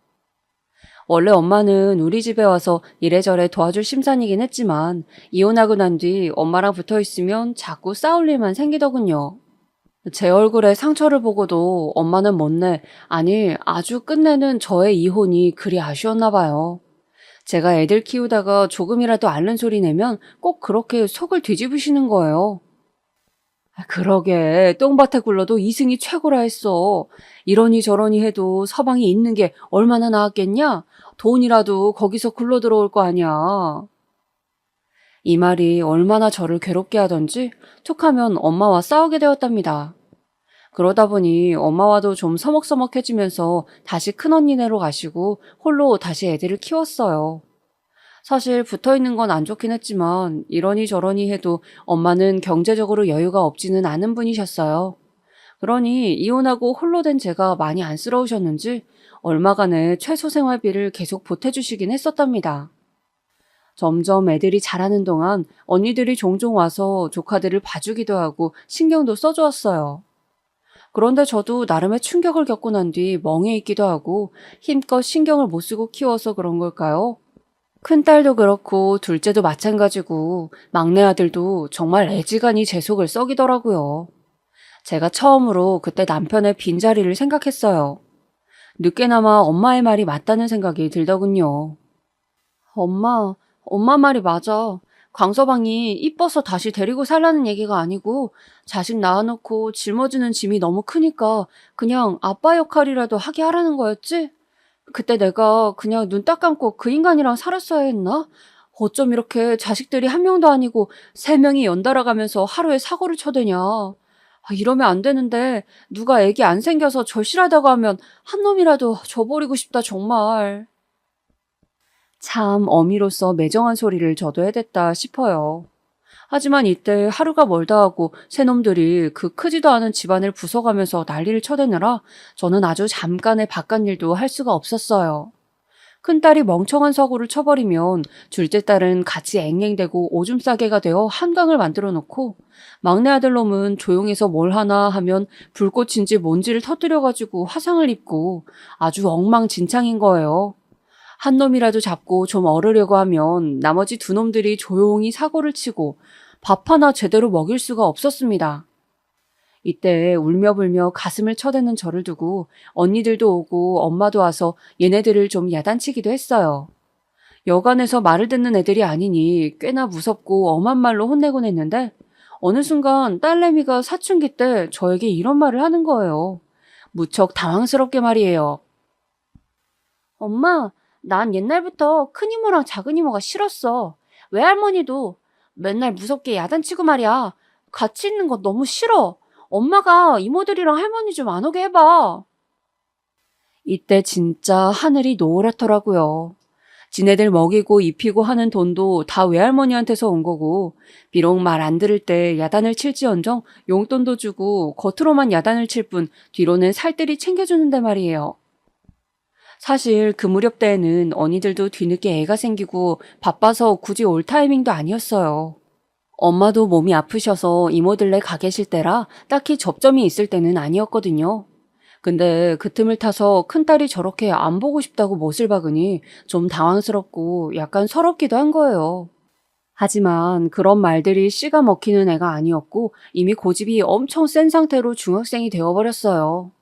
Speaker 2: 원래 엄마는 우리 집에 와서 이래저래 도와줄 심산이긴 했지만 이혼하고 난 뒤 엄마랑 붙어 있으면 자꾸 싸울 일만 생기더군요. 제 얼굴에 상처를 보고도 엄마는 못내, 아니 아주 끝내는 저의 이혼이 그리 아쉬웠나 봐요. 제가 애들 키우다가 조금이라도 앓는 소리 내면 꼭 그렇게 속을 뒤집으시는 거예요. 그러게 똥밭에 굴러도 이승이 최고라 했어. 이러니 저러니 해도 서방이 있는 게 얼마나 나았겠냐? 돈이라도 거기서 굴러 들어올 거 아니야. 이 말이 얼마나 저를 괴롭게 하던지 툭하면 엄마와 싸우게 되었답니다. 그러다 보니 엄마와도 좀 서먹서먹해지면서 다시 큰언니네로 가시고 홀로 다시 애들을 키웠어요. 사실 붙어있는 건 안 좋긴 했지만 이러니 저러니 해도 엄마는 경제적으로 여유가 없지는 않은 분이셨어요. 그러니 이혼하고 홀로 된 제가 많이 안쓰러우셨는지 얼마간의 최소 생활비를 계속 보태주시긴 했었답니다. 점점 애들이 자라는 동안 언니들이 종종 와서 조카들을 봐주기도 하고 신경도 써주었어요. 그런데 저도 나름의 충격을 겪고 난 뒤 멍해 있기도 하고 힘껏 신경을 못 쓰고 키워서 그런 걸까요? 큰딸도 그렇고 둘째도 마찬가지고 막내 아들도 정말 애지간히 제 속을 썩이더라고요. 제가 처음으로 그때 남편의 빈자리를 생각했어요. 늦게나마 엄마의 말이 맞다는 생각이 들더군요. 엄마 말이 맞아. 광서방이 이뻐서 다시 데리고 살라는 얘기가 아니고 자식 낳아놓고 짊어지는 짐이 너무 크니까 그냥 아빠 역할이라도 하게 하라는 거였지? 그때 내가 그냥 눈 딱 감고 그 인간이랑 살았어야 했나? 어쩜 이렇게 자식들이 한 명도 아니고 3명이 연달아 가면서 하루에 사고를 쳐대냐. 이러면 안 되는데 누가 애기 안 생겨서 절실하다고 하면 한 놈이라도 줘버리고 싶다 정말. 참 어미로서 매정한 소리를 저도 해댔다 싶어요. 하지만 이때 하루가 멀다 하고 새놈들이 그 크지도 않은 집안을 부숴가면서 난리를 쳐대느라 저는 아주 잠깐의 바깥일도 할 수가 없었어요. 큰딸이 멍청한 사고를 쳐버리면 둘째 딸은 같이 앵앵대고 오줌 싸개가 되어 한강을 만들어 놓고 막내 아들놈은 조용해서 뭘 하나 하면 불꽃인지 뭔지를 터뜨려가지고 화상을 입고 아주 엉망진창인 거예요. 한 놈이라도 잡고 좀 어르려고 하면 나머지 두 놈들이 조용히 사고를 치고 밥 하나 제대로 먹일 수가 없었습니다. 이때 울며불며 가슴을 쳐대는 저를 두고 언니들도 오고 엄마도 와서 얘네들을 좀 야단치기도 했어요. 여간에서 말을 듣는 애들이 아니니 꽤나 무섭고 엄한 말로 혼내곤 했는데 어느 순간 딸내미가 사춘기 때 저에게 이런 말을 하는 거예요. 무척 당황스럽게 말이에요. 엄마, 난 옛날부터 큰 이모랑 작은 이모가 싫었어. 외할머니도 맨날 무섭게 야단치고 말이야. 같이 있는 거 너무 싫어. 엄마가 이모들이랑 할머니 좀 안 오게 해봐. 이때 진짜 하늘이 노랗더라고요. 지네들 먹이고 입히고 하는 돈도 다 외할머니한테서 온 거고 비록 말 안 들을 때 야단을 칠지언정 용돈도 주고 겉으로만 야단을 칠 뿐 뒤로는 살뜰히 챙겨주는데 말이에요. 사실 그 무렵 때에는 언니들도 뒤늦게 애가 생기고 바빠서 굳이 올 타이밍도 아니었어요. 엄마도 몸이 아프셔서 이모들네 가 계실 때라 딱히 접점이 있을 때는 아니었거든요. 근데 그 틈을 타서 큰딸이 저렇게 안 보고 싶다고 못을 박으니 좀 당황스럽고 약간 서럽기도 한 거예요. 하지만 그런 말들이 씨가 먹히는 애가 아니었고 이미 고집이 엄청 센 상태로 중학생이 되어버렸어요.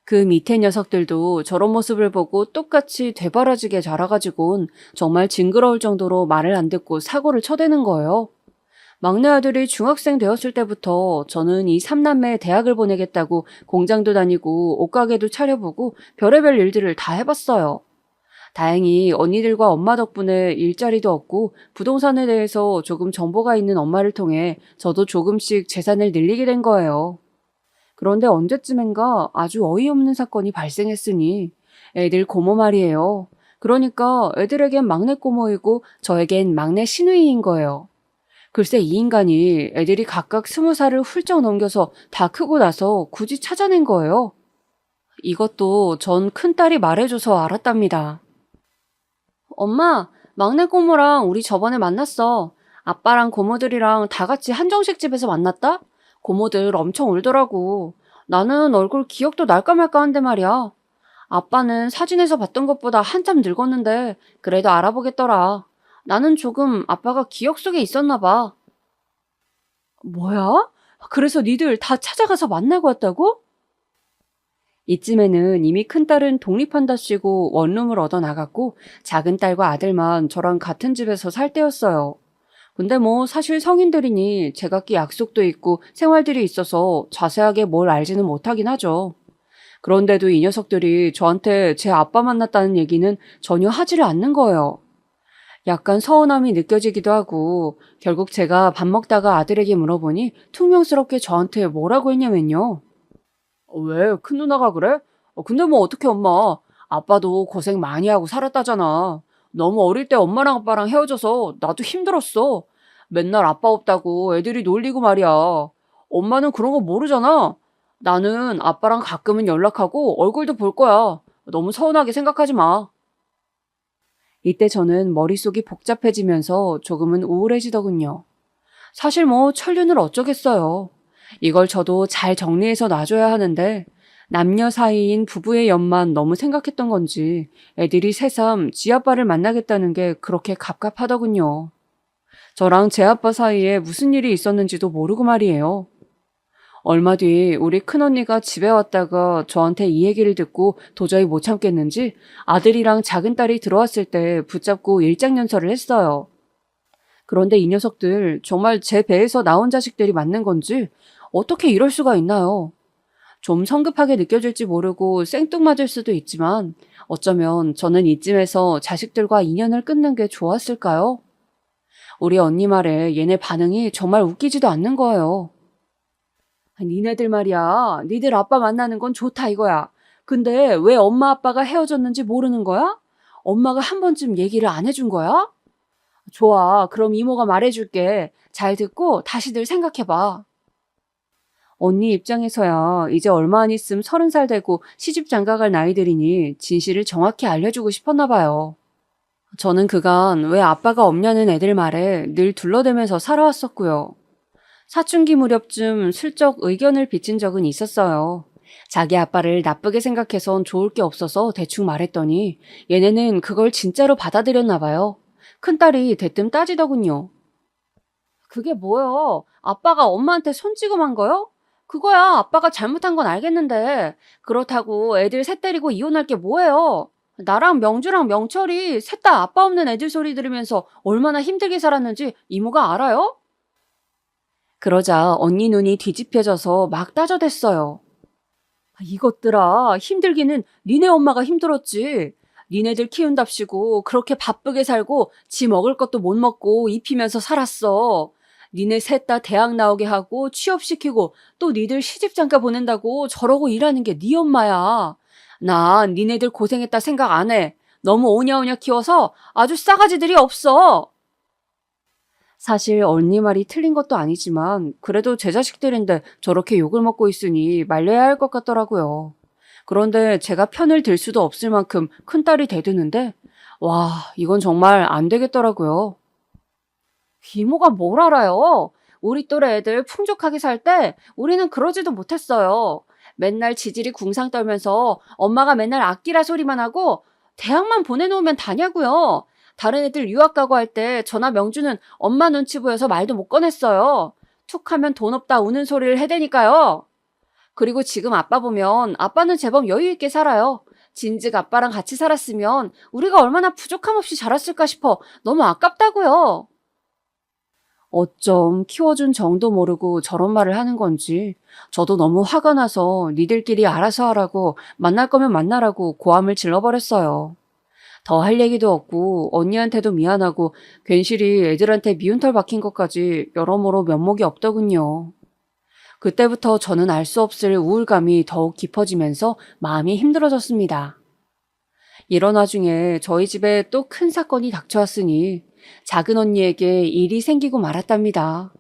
Speaker 2: 그 밑에 녀석들도 저런 모습을 보고 똑같이 되바라지게 자라가지곤 정말 징그러울 정도로 말을 안 듣고 사고를 쳐대는 거예요. 막내 아들이 중학생 되었을 때부터 저는 이 삼남매에 대학을 보내겠다고 공장도 다니고 옷가게도 차려보고 별의별 일들을 다 해봤어요. 다행히 언니들과 엄마 덕분에 일자리도 얻고 부동산에 대해서 조금 정보가 있는 엄마를 통해 저도 조금씩 재산을 늘리게 된 거예요. 그런데 언제쯤엔가 아주 어이없는 사건이 발생했으니 애들 고모 말이에요. 그러니까 애들에겐 막내 고모이고 저에겐 막내 시누이인 거예요. 글쎄 이 인간이 애들이 각각 20살을 훌쩍 넘겨서 다 크고 나서 굳이 찾아낸 거예요. 이것도 전 큰딸이 말해줘서 알았답니다. 엄마, 막내 고모랑 우리 저번에 만났어. 아빠랑 고모들이랑 다 같이 한정식 집에서 만났다? 고모들 엄청 울더라고. 나는 얼굴 기억도 날까 말까 한데 말이야. 아빠는 사진에서 봤던 것보다 한참 늙었는데 그래도 알아보겠더라. 나는 조금 아빠가 기억 속에 있었나 봐. 뭐야? 그래서 니들 다 찾아가서 만나고 왔다고? 이쯤에는 이미 큰딸은 독립한다시고 원룸을 얻어 나갔고 작은 딸과 아들만 저랑 같은 집에서 살 때였어요. 근데 뭐 사실 성인들이니 제각기 약속도 있고 생활들이 있어서 자세하게 뭘 알지는 못하긴 하죠. 그런데도 이 녀석들이 저한테 제 아빠 만났다는 얘기는 전혀 하지를 않는 거예요. 약간 서운함이 느껴지기도 하고 결국 제가 밥 먹다가 아들에게 물어보니 퉁명스럽게 저한테 뭐라고 했냐면요. 왜? 큰 누나가 그래? 근데 뭐 어떡해 엄마. 아빠도 고생 많이 하고 살았다잖아. 너무 어릴 때 엄마랑 아빠랑 헤어져서 나도 힘들었어. 맨날 아빠 없다고 애들이 놀리고 말이야. 엄마는 그런 거 모르잖아. 나는 아빠랑 가끔은 연락하고 얼굴도 볼 거야. 너무 서운하게 생각하지 마. 이때 저는 머릿속이 복잡해지면서 조금은 우울해지더군요. 사실 뭐 천륜을 어쩌겠어요. 이걸 저도 잘 정리해서 놔줘야 하는데 남녀 사이인 부부의 연만 너무 생각했던 건지 애들이 새삼 지 아빠를 만나겠다는 게 그렇게 갑갑하더군요. 저랑 제 아빠 사이에 무슨 일이 있었는지도 모르고 말이에요. 얼마 뒤 우리 큰언니가 집에 왔다가 저한테 이 얘기를 듣고 도저히 못 참겠는지 아들이랑 작은 딸이 들어왔을 때 붙잡고 일장연설을 했어요. 그런데 이 녀석들 정말 제 배에서 나온 자식들이 맞는 건지 어떻게 이럴 수가 있나요? 좀 성급하게 느껴질지 모르고 생뚱맞을 수도 있지만 어쩌면 저는 이쯤에서 자식들과 인연을 끊는 게 좋았을까요? 우리 언니 말에 얘네 반응이 정말 웃기지도 않는 거예요. 니네들 말이야. 니들 아빠 만나는 건 좋다 이거야. 근데 왜 엄마 아빠가 헤어졌는지 모르는 거야? 엄마가 한 번쯤 얘기를 안 해준 거야? 좋아. 그럼 이모가 말해줄게. 잘 듣고 다시들 생각해봐. 언니 입장에서야 이제 얼마 안 있음 30살 되고 시집 장가갈 나이들이니 진실을 정확히 알려주고 싶었나 봐요. 저는 그간 왜 아빠가 없냐는 애들 말에 늘 둘러대면서 살아왔었고요. 사춘기 무렵쯤 슬쩍 의견을 비친 적은 있었어요. 자기 아빠를 나쁘게 생각해선 좋을 게 없어서 대충 말했더니 얘네는 그걸 진짜로 받아들였나 봐요. 큰딸이 대뜸 따지더군요. 그게 뭐요? 아빠가 엄마한테 손찌검한 거요? 그거야 아빠가 잘못한 건 알겠는데 그렇다고 애들 셋 데리고 이혼할 게 뭐예요? 나랑 명주랑 명철이 셋 다 아빠 없는 애들 소리 들으면서 얼마나 힘들게 살았는지 이모가 알아요? 그러자 언니 눈이 뒤집혀져서 막 따져댔어요. 이것들아, 힘들기는 니네 엄마가 힘들었지. 니네들 키운답시고 그렇게 바쁘게 살고 지 먹을 것도 못 먹고 입히면서 살았어. 니네 셋 다 대학 나오게 하고 취업시키고 또 니들 시집장가 보낸다고 저러고 일하는 게 니 엄마야. 난 니네들 고생했다 생각 안 해. 너무 오냐오냐 키워서 아주 싸가지들이 없어. 사실 언니 말이 틀린 것도 아니지만 그래도 제 자식들인데 저렇게 욕을 먹고 있으니 말려야 할 것 같더라고요. 그런데 제가 편을 들 수도 없을 만큼 큰딸이 대드는데 와, 이건 정말 안 되겠더라고요. 이모가 뭘 알아요? 우리 또래 애들 풍족하게 살 때 우리는 그러지도 못했어요. 맨날 지질이 궁상 떨면서 엄마가 맨날 아끼라 소리만 하고 대학만 보내놓으면 다냐고요. 다른 애들 유학 가고 할 때 저나 명주는 엄마 눈치 보여서 말도 못 꺼냈어요. 툭 하면 돈 없다 우는 소리를 해대니까요. 그리고 지금 아빠 보면 아빠는 제법 여유 있게 살아요. 진즉 아빠랑 같이 살았으면 우리가 얼마나 부족함 없이 자랐을까 싶어 너무 아깝다고요. 어쩜 키워준 정도 모르고 저런 말을 하는 건지 저도 너무 화가 나서 니들끼리 알아서 하라고 만날 거면 만나라고 고함을 질러버렸어요. 더 할 얘기도 없고 언니한테도 미안하고 괜시리 애들한테 미운털 박힌 것까지 여러모로 면목이 없더군요. 그때부터 저는 알 수 없을 우울감이 더욱 깊어지면서 마음이 힘들어졌습니다. 이런 와중에 저희 집에 또 큰 사건이 닥쳐왔으니 작은 언니에게 일이 생기고 말았답니다.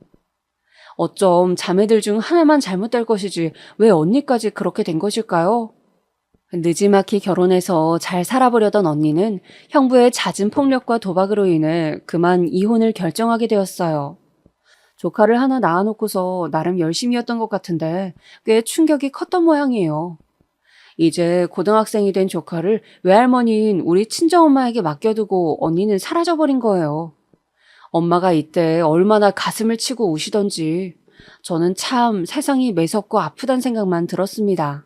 Speaker 2: 어쩜 자매들 중 하나만 잘못될 것이지 왜 언니까지 그렇게 된 것일까요? 느지막이 결혼해서 잘 살아보려던 언니는 형부의 잦은 폭력과 도박으로 인해 그만 이혼을 결정하게 되었어요. 조카를 하나 낳아놓고서 나름 열심히였던 것 같은데 꽤 충격이 컸던 모양이에요. 이제 고등학생이 된 조카를 외할머니인 우리 친정엄마에게 맡겨두고 언니는 사라져버린 거예요. 엄마가 이때 얼마나 가슴을 치고 우시던지 저는 참 세상이 매섭고 아프단 생각만 들었습니다.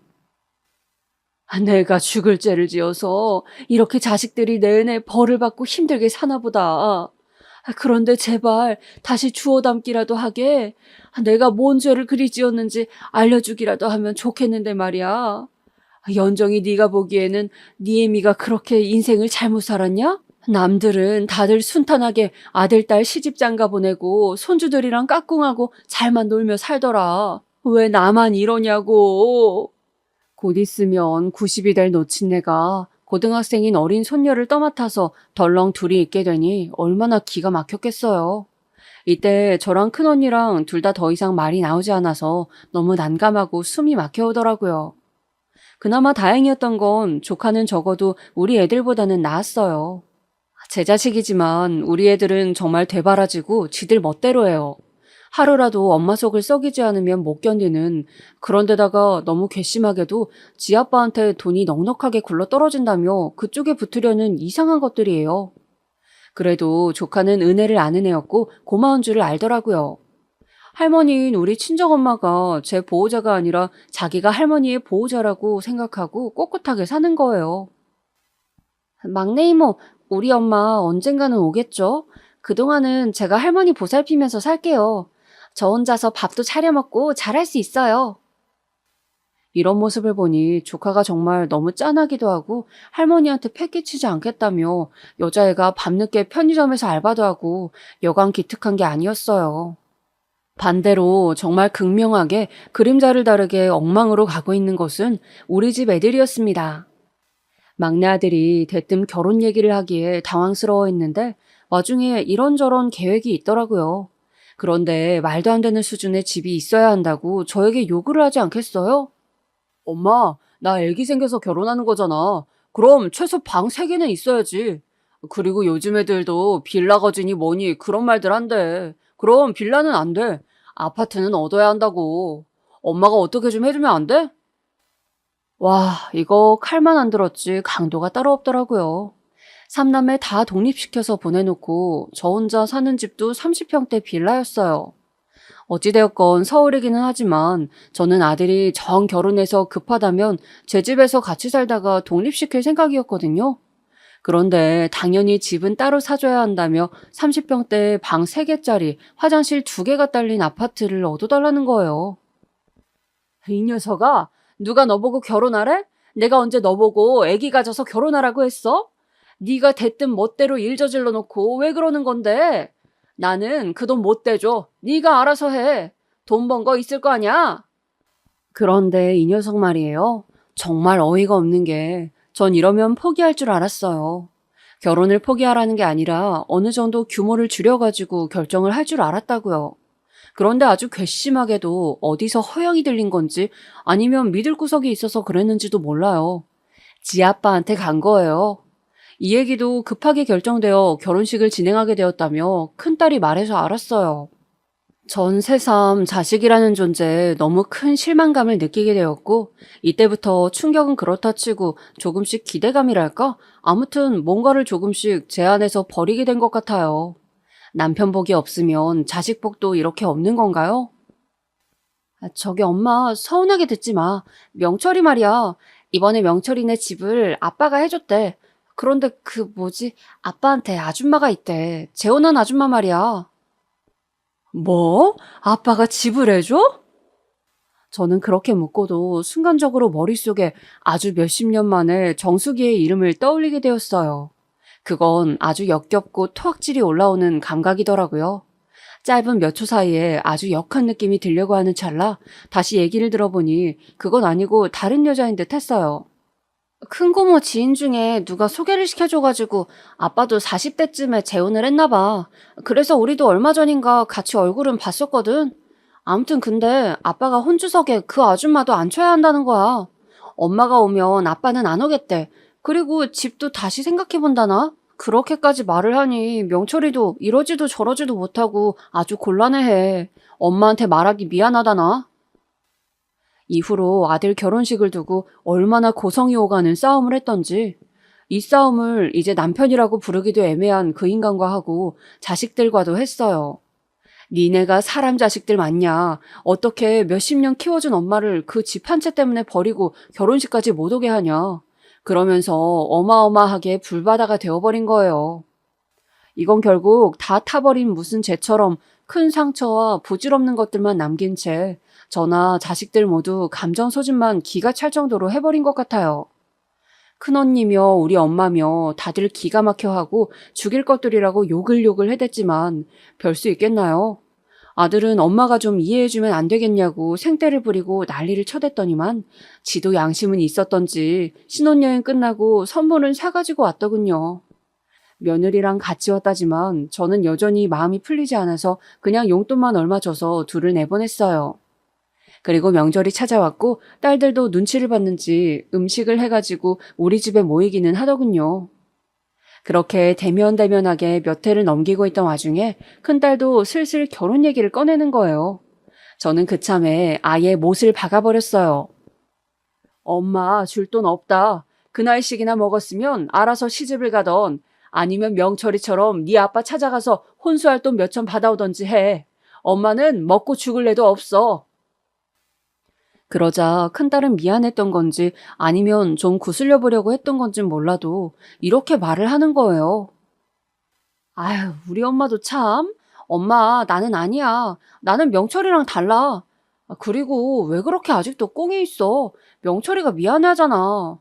Speaker 2: 내가 죽을 죄를 지어서 이렇게 자식들이 내내 벌을 받고 힘들게 사나 보다. 그런데 제발 다시 주워 담기라도 하게 내가 뭔 죄를 그리 지었는지 알려주기라도 하면 좋겠는데 말이야. 연정이 네가 보기에는 네 애미가 그렇게 인생을 잘못 살았냐? 남들은 다들 순탄하게 아들, 딸 시집장가 보내고 손주들이랑 까꿍하고 잘만 놀며 살더라. 왜 나만 이러냐고. 곧 있으면 90이 될 노친네가 고등학생인 어린 손녀를 떠맡아서 덜렁 둘이 있게 되니 얼마나 기가 막혔겠어요. 이때 저랑 큰언니랑 둘 다 더 이상 말이 나오지 않아서 너무 난감하고 숨이 막혀오더라고요. 그나마 다행이었던 건 조카는 적어도 우리 애들보다는 나았어요. 제 자식이지만 우리 애들은 정말 되바라지고 지들 멋대로 해요. 하루라도 엄마 속을 썩이지 않으면 못 견디는, 그런데다가 너무 괘씸하게도 지 아빠한테 돈이 넉넉하게 굴러 떨어진다며 그쪽에 붙으려는 이상한 것들이에요. 그래도 조카는 은혜를 아는 애였고 고마운 줄을 알더라고요. 할머니인 우리 친정엄마가 제 보호자가 아니라 자기가 할머니의 보호자라고 생각하고 꼿꼿하게 사는 거예요. 막내 이모, 우리 엄마 언젠가는 오겠죠? 그동안은 제가 할머니 보살피면서 살게요. 저 혼자서 밥도 차려 먹고 잘할 수 있어요. 이런 모습을 보니 조카가 정말 너무 짠하기도 하고 할머니한테 패기치지 않겠다며 여자애가 밤늦게 편의점에서 알바도 하고 여간 기특한 게 아니었어요. 반대로 정말 극명하게 그림자를 다르게 엉망으로 가고 있는 것은 우리 집 애들이었습니다. 막내 아들이 대뜸 결혼 얘기를 하기에 당황스러워했는데 와중에 이런저런 계획이 있더라고요. 그런데 말도 안 되는 수준의 집이 있어야 한다고 저에게 요구를 하지 않겠어요? 엄마, 나 애기 생겨서 결혼하는 거잖아. 그럼 최소 방 3개는 있어야지. 그리고 요즘 애들도 빌라 거지니 뭐니 그런 말들 한대. 그럼 빌라는 안 돼. 아파트는 얻어야 한다고. 엄마가 어떻게 좀 해주면 안 돼? 와, 이거 칼만 안 들었지 강도가 따로 없더라고요. 삼남매 다 독립시켜서 보내놓고 저 혼자 사는 집도 30평대 빌라였어요. 어찌되었건 서울이기는 하지만 저는 아들이 정 결혼해서 급하다면 제 집에서 같이 살다가 독립시킬 생각이었거든요. 그런데 당연히 집은 따로 사줘야 한다며 30평대 방 3개짜리 화장실 2개가 딸린 아파트를 얻어달라는 거예요. 이 녀석아, 누가 너보고 결혼하래? 내가 언제 너보고 애기 가져서 결혼하라고 했어? 네가 대뜸 멋대로 일 저질러 놓고 왜 그러는 건데? 나는 그 돈 못 대줘. 네가 알아서 해. 돈 번 거 있을 거 아니야? 그런데 이 녀석 말이에요. 정말 어이가 없는 게 전 이러면 포기할 줄 알았어요. 결혼을 포기하라는 게 아니라 어느 정도 규모를 줄여가지고 결정을 할 줄 알았다고요. 그런데 아주 괘씸하게도 어디서 허영이 들린 건지 아니면 믿을 구석이 있어서 그랬는지도 몰라요. 지 아빠한테 간 거예요. 이 얘기도 급하게 결정되어 결혼식을 진행하게 되었다며 큰딸이 말해서 알았어요. 전 새삼 자식이라는 존재에 너무 큰 실망감을 느끼게 되었고 이때부터 충격은 그렇다 치고 조금씩 기대감이랄까? 아무튼 뭔가를 조금씩 제 안에서 버리게 된 것 같아요. 남편 복이 없으면 자식 복도 이렇게 없는 건가요? 저기 엄마 서운하게 듣지 마. 명철이 말이야. 이번에 명철이네 집을 아빠가 해줬대. 그런데 그 뭐지? 아빠한테 아줌마가 있대. 재혼한 아줌마 말이야. 뭐? 아빠가 집을 해줘? 저는 그렇게 묻고도 순간적으로 머릿속에 아주 몇십 년 만에 정수기의 이름을 떠올리게 되었어요. 그건 아주 역겹고 토악질이 올라오는 감각이더라고요. 짧은 몇 초 사이에 아주 역한 느낌이 들려고 하는 찰나 다시 얘기를 들어보니 그건 아니고 다른 여자인 듯 했어요. 큰고모 지인 중에 누가 소개를 시켜줘가지고 아빠도 40대쯤에 재혼을 했나 봐. 그래서 우리도 얼마 전인가 같이 얼굴은 봤었거든. 아무튼 근데 아빠가 혼주석에 그 아줌마도 앉혀야 한다는 거야. 엄마가 오면 아빠는 안 오겠대. 그리고 집도 다시 생각해본다나? 그렇게까지 말을 하니 명철이도 이러지도 저러지도 못하고 아주 곤란해해. 엄마한테 말하기 미안하다나? 이후로 아들 결혼식을 두고 얼마나 고성이 오가는 싸움을 했던지 이 싸움을 이제 남편이라고 부르기도 애매한 그 인간과 하고 자식들과도 했어요. 니네가 사람 자식들 맞냐? 어떻게 몇십 년 키워준 엄마를 그 집 한 채 때문에 버리고 결혼식까지 못 오게 하냐? 그러면서 어마어마하게 불바다가 되어버린 거예요. 이건 결국 다 타버린 무슨 재처럼 큰 상처와 부질없는 것들만 남긴 채 저나 자식들 모두 감정 소진만 기가 찰 정도로 해버린 것 같아요. 큰언니며 우리 엄마며 다들 기가 막혀 하고 죽일 것들이라고 욕을 해댔지만 별 수 있겠나요? 아들은 엄마가 좀 이해해주면 안 되겠냐고 생떼를 부리고 난리를 쳐댔더니만 지도 양심은 있었던지 신혼여행 끝나고 선물은 사가지고 왔더군요. 며느리랑 같이 왔다지만 저는 여전히 마음이 풀리지 않아서 그냥 용돈만 얼마 줘서 둘을 내보냈어요. 그리고 명절이 찾아왔고 딸들도 눈치를 봤는지 음식을 해가지고 우리 집에 모이기는 하더군요. 그렇게 대면대면하게 몇 해를 넘기고 있던 와중에 큰딸도 슬슬 결혼 얘기를 꺼내는 거예요. 저는 그참에 아예 못을 박아버렸어요. 엄마 줄 돈 없다. 그 나이씩이나 먹었으면 알아서 시집을 가던 아니면 명철이처럼 네 아빠 찾아가서 혼수할 돈 몇천 받아오던지 해. 엄마는 먹고 죽을 애도 없어. 그러자 큰딸은 미안했던 건지 아니면 좀 구슬려 보려고 했던 건진 몰라도 이렇게 말을 하는 거예요. 아유, 우리 엄마도 참. 엄마, 나는 아니야. 나는 명철이랑 달라. 그리고 왜 그렇게 아직도 꽁이 있어? 명철이가 미안해하잖아.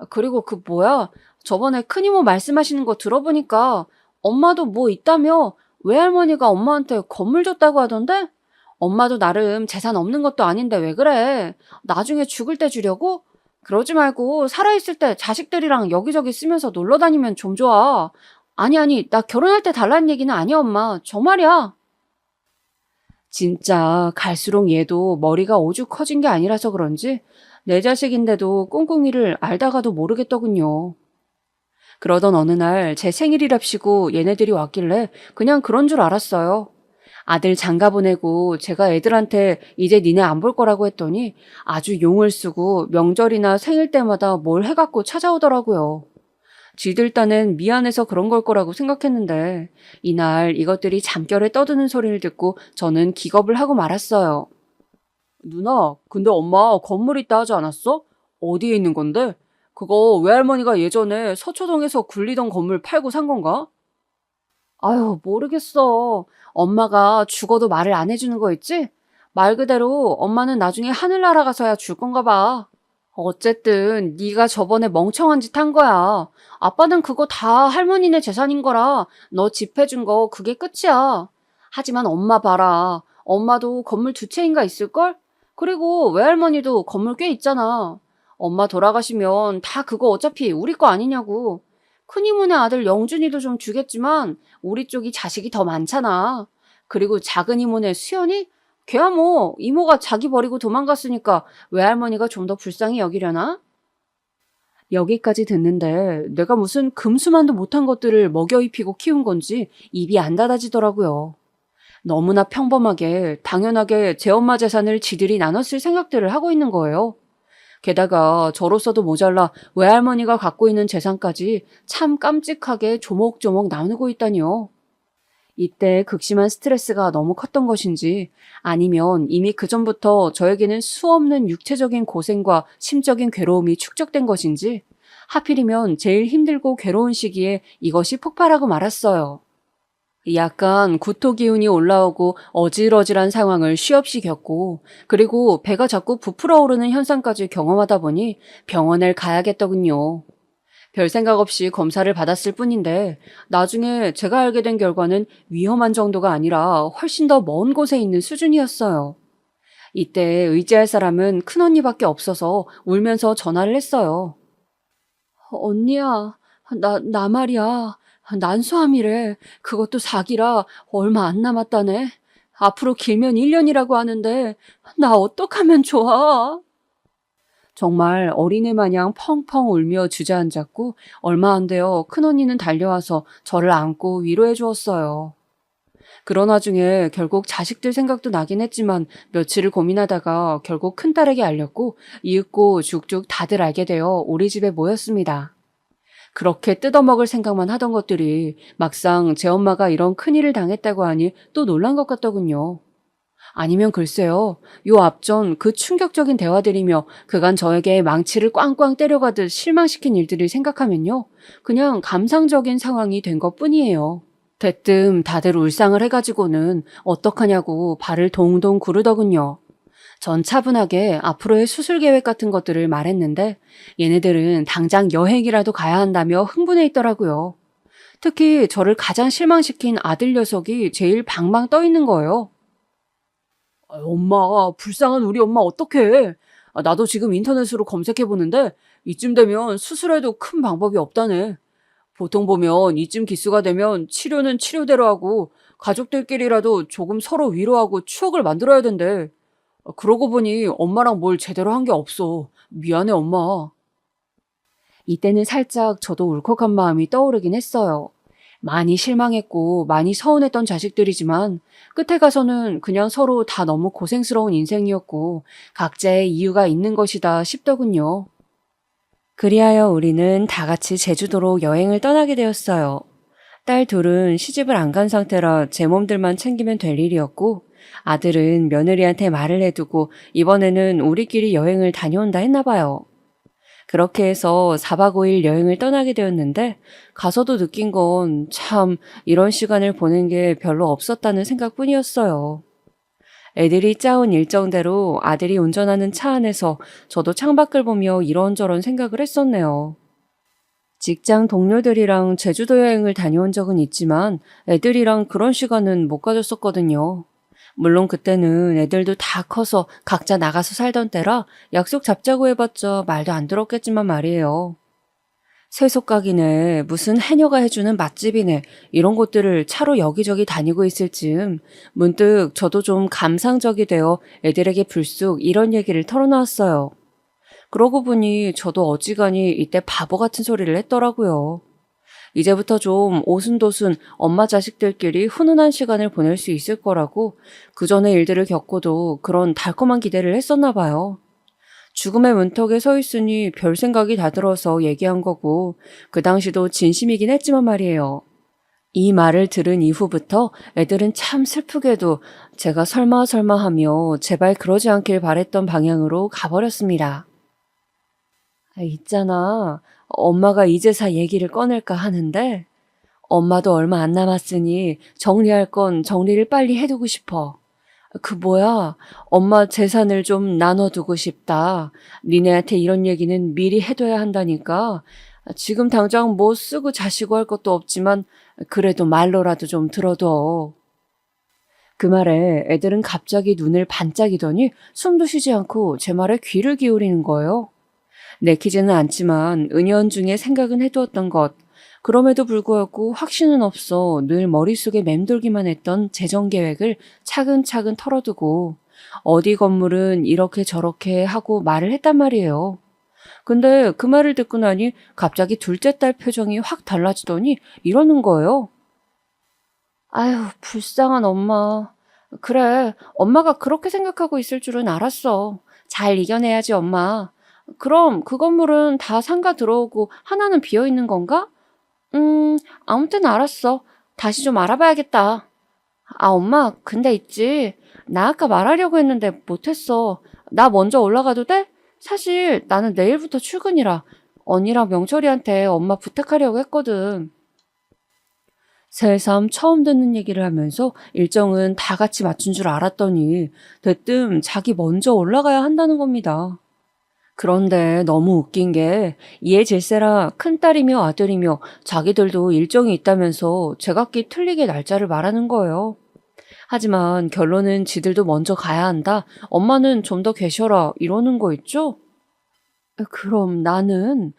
Speaker 2: 그리고 그 뭐야? 저번에 큰이모 말씀하시는 거 들어보니까 엄마도 뭐 있다며 외할머니가 엄마한테 건물 줬다고 하던데? 엄마도 나름 재산 없는 것도 아닌데 왜 그래? 나중에 죽을 때 주려고? 그러지 말고 살아있을 때 자식들이랑 여기저기 쓰면서 놀러 다니면 좀 좋아. 아니, 나 결혼할 때 달라는 얘기는 아니야, 엄마. 정말이야. 진짜 갈수록 얘도 머리가 오죽 커진 게 아니라서 그런지 내 자식인데도 꿍꿍이를 알다가도 모르겠더군요. 그러던 어느 날 제 생일이랍시고 얘네들이 왔길래 그냥 그런 줄 알았어요. 아들 장가 보내고 제가 애들한테 이제 니네 안 볼 거라고 했더니 아주 용을 쓰고 명절이나 생일 때마다 뭘 해갖고 찾아오더라고요. 지들 딴엔 미안해서 그런 걸 거라고 생각했는데 이날 이것들이 잠결에 떠드는 소리를 듣고 저는 기겁을 하고 말았어요. 누나, 근데 엄마 건물 있다 하지 않았어? 어디에 있는 건데? 그거 외할머니가 예전에 서초동에서 굴리던 건물 팔고 산 건가? 아유, 모르겠어. 엄마가 죽어도 말을 안 해주는 거 있지? 말 그대로 엄마는 나중에 하늘나라 가서야 줄 건가 봐. 어쨌든 네가 저번에 멍청한 짓 한 거야. 아빠는 그거 다 할머니네 재산인 거라 너 집 해준 거 그게 끝이야. 하지만 엄마 봐라. 엄마도 건물 두 채인가 있을걸? 그리고 외할머니도 건물 꽤 있잖아. 엄마 돌아가시면 다 그거 어차피 우리 거 아니냐고. 큰이모네 아들 영준이도 좀 주겠지만 우리 쪽이 자식이 더 많잖아. 그리고 작은 이모네 수연이? 걔야 뭐 이모가 자기 버리고 도망갔으니까 외할머니가 좀 더 불쌍히 여기려나? 여기까지 듣는데 내가 무슨 금수만도 못한 것들을 먹여 입히고 키운 건지 입이 안 닫아지더라고요. 너무나 평범하게 당연하게 제 엄마 재산을 지들이 나눴을 생각들을 하고 있는 거예요. 게다가 저로서도 모자라 외할머니가 갖고 있는 재산까지 참 깜찍하게 조목조목 나누고 있다니요. 이때 극심한 스트레스가 너무 컸던 것인지 아니면 이미 그전부터 저에게는 수없는 육체적인 고생과 심적인 괴로움이 축적된 것인지 하필이면 제일 힘들고 괴로운 시기에 이것이 폭발하고 말았어요. 약간 구토 기운이 올라오고 어질어질한 상황을 쉬없이 겪고 그리고 배가 자꾸 부풀어 오르는 현상까지 경험하다 보니 병원을 가야겠더군요. 별 생각 없이 검사를 받았을 뿐인데 나중에 제가 알게 된 결과는 위험한 정도가 아니라 훨씬 더 먼 곳에 있는 수준이었어요. 이때 의지할 사람은 큰언니밖에 없어서 울면서 전화를 했어요. 언니야, 나 말이야. 난소암이래. 그것도 4기라 얼마 안 남았다네. 앞으로 길면 1년이라고 하는데 나 어떡하면 좋아? 정말 어린애 마냥 펑펑 울며 주저앉았고 얼마 안 되어 큰언니는 달려와서 저를 안고 위로해 주었어요. 그런 와중에 결국 자식들 생각도 나긴 했지만 며칠을 고민하다가 결국 큰딸에게 알렸고 이윽고 죽죽 다들 알게 되어 우리 집에 모였습니다. 그렇게 뜯어먹을 생각만 하던 것들이 막상 제 엄마가 이런 큰일을 당했다고 하니 또 놀란 것 같더군요. 아니면 글쎄요, 요 앞전 그 충격적인 대화들이며 그간 저에게 망치를 꽝꽝 때려가듯 실망시킨 일들을 생각하면요, 그냥 감상적인 상황이 된 것뿐이에요. 대뜸 다들 울상을 해가지고는 어떡하냐고 발을 동동 구르더군요. 전 차분하게 앞으로의 수술 계획 같은 것들을 말했는데 얘네들은 당장 여행이라도 가야 한다며 흥분해 있더라고요. 특히 저를 가장 실망시킨 아들 녀석이 제일 방방 떠 있는 거예요. 엄마, 불쌍한 우리 엄마 어떡해. 나도 지금 인터넷으로 검색해보는데 이쯤 되면 수술해도 큰 방법이 없다네. 보통 보면 이쯤 기수가 되면 치료는 치료대로 하고 가족들끼리라도 조금 서로 위로하고 추억을 만들어야 된대. 그러고 보니 엄마랑 뭘 제대로 한 게 없어. 미안해, 엄마. 이때는 살짝 저도 울컥한 마음이 떠오르긴 했어요. 많이 실망했고 많이 서운했던 자식들이지만 끝에 가서는 그냥 서로 다 너무 고생스러운 인생이었고 각자의 이유가 있는 것이다 싶더군요. 그리하여 우리는 다 같이 제주도로 여행을 떠나게 되었어요. 딸 둘은 시집을 안 간 상태라 제 몸들만 챙기면 될 일이었고 아들은 며느리한테 말을 해두고 이번에는 우리끼리 여행을 다녀온다 했나 봐요. 그렇게 해서 4박 5일 여행을 떠나게 되었는데 가서도 느낀 건 참 이런 시간을 보낸 게 별로 없었다는 생각뿐이었어요. 애들이 짜온 일정대로 아들이 운전하는 차 안에서 저도 창밖을 보며 이런저런 생각을 했었네요. 직장 동료들이랑 제주도 여행을 다녀온 적은 있지만 애들이랑 그런 시간은 못 가졌었거든요. 물론 그때는 애들도 다 커서 각자 나가서 살던 때라 약속 잡자고 해봤자 말도 안 들었겠지만 말이에요. 세속각이네, 무슨 해녀가 해주는 맛집이네, 이런 곳들을 차로 여기저기 다니고 있을 즈음 문득 저도 좀 감상적이 되어 애들에게 불쑥 이런 얘기를 털어놓았어요. 그러고 보니 저도 어지간히 이때 바보 같은 소리를 했더라고요. 이제부터 좀 오순도순 엄마 자식들끼리 훈훈한 시간을 보낼 수 있을 거라고 그 전에 일들을 겪고도 그런 달콤한 기대를 했었나 봐요. 죽음의 문턱에 서 있으니 별 생각이 다 들어서 얘기한 거고 그 당시도 진심이긴 했지만 말이에요. 이 말을 들은 이후부터 애들은 참 슬프게도 제가 설마 하며 제발 그러지 않길 바랬던 방향으로 가버렸습니다. 있잖아. 엄마가 이제사 얘기를 꺼낼까 하는데 엄마도 얼마 안 남았으니 정리할 건 정리를 빨리 해두고 싶어. 엄마 재산을 좀 나눠두고 싶다. 니네한테 이런 얘기는 미리 해둬야 한다니까. 지금 당장 뭐 쓰고 자시고 할 것도 없지만 그래도 말로라도 좀 들어둬. 그 말에 애들은 갑자기 눈을 반짝이더니 숨도 쉬지 않고 제 말에 귀를 기울이는 거예요. 내키지는 않지만 은연중에 생각은 해두었던 것. 그럼에도 불구하고 확신은 없어 늘 머릿속에 맴돌기만 했던 재정 계획을 차근차근 털어두고 어디 건물은 이렇게 저렇게 하고 말을 했단 말이에요. 근데 그 말을 듣고 나니 갑자기 둘째 딸 표정이 확 달라지더니 이러는 거예요. 아유, 불쌍한 엄마. 그래, 엄마가 그렇게 생각하고 있을 줄은 알았어. 잘 이겨내야지, 엄마. 그럼 그 건물은 다 상가 들어오고 하나는 비어 있는 건가? 아무튼 알았어. 다시 좀 알아봐야겠다. 아, 엄마, 근데 있지. 나 아까 말하려고 했는데 못했어. 나 먼저 올라가도 돼? 사실 나는 내일부터 출근이라 언니랑 명철이한테 엄마 부탁하려고 했거든. 새삼 처음 듣는 얘기를 하면서 일정은 다 같이 맞춘 줄 알았더니 대뜸 자기 먼저 올라가야 한다는 겁니다. 그런데 너무 웃긴 게 이에 질세라 큰딸이며 아들이며 자기들도 일정이 있다면서 제각기 틀리게 날짜를 말하는 거예요. 하지만 결론은 지들도 먼저 가야 한다. 엄마는 좀 더 계셔라. 이러는 거 있죠? 그럼 나는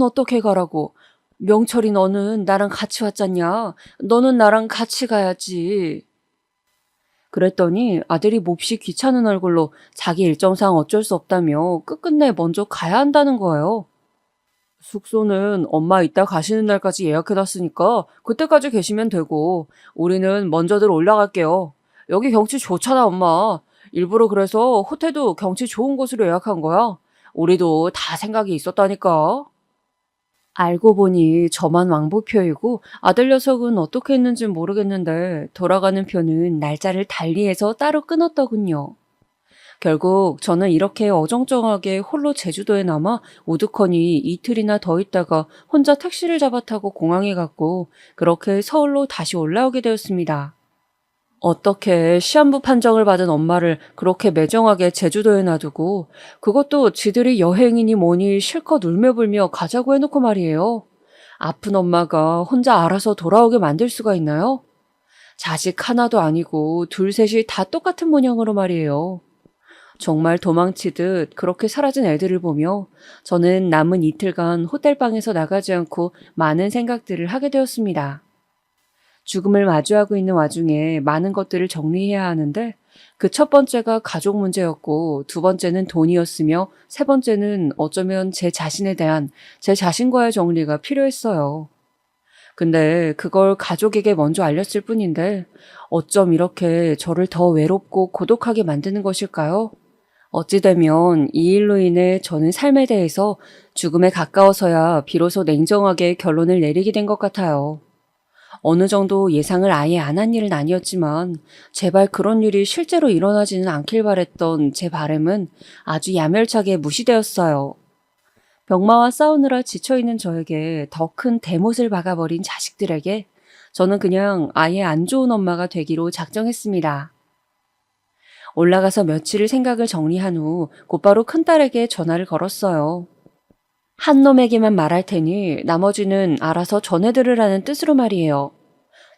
Speaker 2: 어떻게 가라고? 명철이 너는 나랑 같이 왔잖냐? 너는 나랑 같이 가야지. 그랬더니 아들이 몹시 귀찮은 얼굴로 자기 일정상 어쩔 수 없다며 끝끝내 먼저 가야 한다는 거예요. 숙소는 엄마 이따 가시는 날까지 예약해놨으니까 그때까지 계시면 되고 우리는 먼저들 올라갈게요. 여기 경치 좋잖아, 엄마. 일부러 그래서 호텔도 경치 좋은 곳으로 예약한 거야. 우리도 다 생각이 있었다니까. 알고 보니 저만 왕복표이고 아들 녀석은 어떻게 했는진 모르겠는데 돌아가는 표는 날짜를 달리해서 따로 끊었더군요. 결국 저는 이렇게 어정쩡하게 홀로 제주도에 남아 우두커니 이틀이나 더 있다가 혼자 택시를 잡아 타고 공항에 갔고 그렇게 서울로 다시 올라오게 되었습니다. 어떻게 시한부 판정을 받은 엄마를 그렇게 매정하게 제주도에 놔두고 그것도 지들이 여행이니 뭐니 실컷 울며불며 가자고 해놓고 말이에요. 아픈 엄마가 혼자 알아서 돌아오게 만들 수가 있나요? 자식 하나도 아니고 둘 셋이 다 똑같은 모양으로 말이에요. 정말 도망치듯 그렇게 사라진 애들을 보며 저는 남은 이틀간 호텔방에서 나가지 않고 많은 생각들을 하게 되었습니다. 죽음을 마주하고 있는 와중에 많은 것들을 정리해야 하는데 그 첫 번째가 가족 문제였고 두 번째는 돈이었으며 세 번째는 어쩌면 제 자신에 대한 제 자신과의 정리가 필요했어요. 근데 그걸 가족에게 먼저 알렸을 뿐인데 어쩜 이렇게 저를 더 외롭고 고독하게 만드는 것일까요? 어찌되면 이 일로 인해 저는 삶에 대해서 죽음에 가까워서야 비로소 냉정하게 결론을 내리게 된 것 같아요. 어느 정도 예상을 아예 안 한 일은 아니었지만 제발 그런 일이 실제로 일어나지는 않길 바랬던 제 바람은 아주 야멸차게 무시되었어요. 병마와 싸우느라 지쳐있는 저에게 더 큰 대못을 박아버린 자식들에게 저는 그냥 아예 안 좋은 엄마가 되기로 작정했습니다. 올라가서 며칠을 생각을 정리한 후 곧바로 큰딸에게 전화를 걸었어요. 한 놈에게만 말할 테니 나머지는 알아서 전해들으라는 뜻으로 말이에요.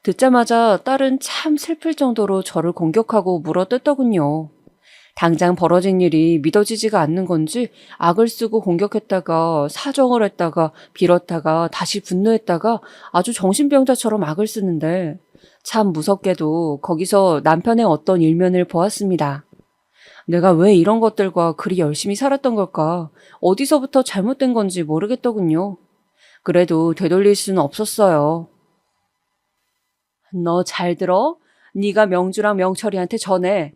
Speaker 2: 듣자마자 딸은 참 슬플 정도로 저를 공격하고 물어뜯더군요. 당장 벌어진 일이 믿어지지가 않는 건지 악을 쓰고 공격했다가 사정을 했다가 빌었다가 다시 분노했다가 아주 정신병자처럼 악을 쓰는데 참 무섭게도 거기서 남편의 어떤 일면을 보았습니다. 내가 왜 이런 것들과 그리 열심히 살았던 걸까? 어디서부터 잘못된 건지 모르겠더군요. 그래도 되돌릴 수는 없었어요. 너 잘 들어? 네가 명주랑 명철이한테 전해.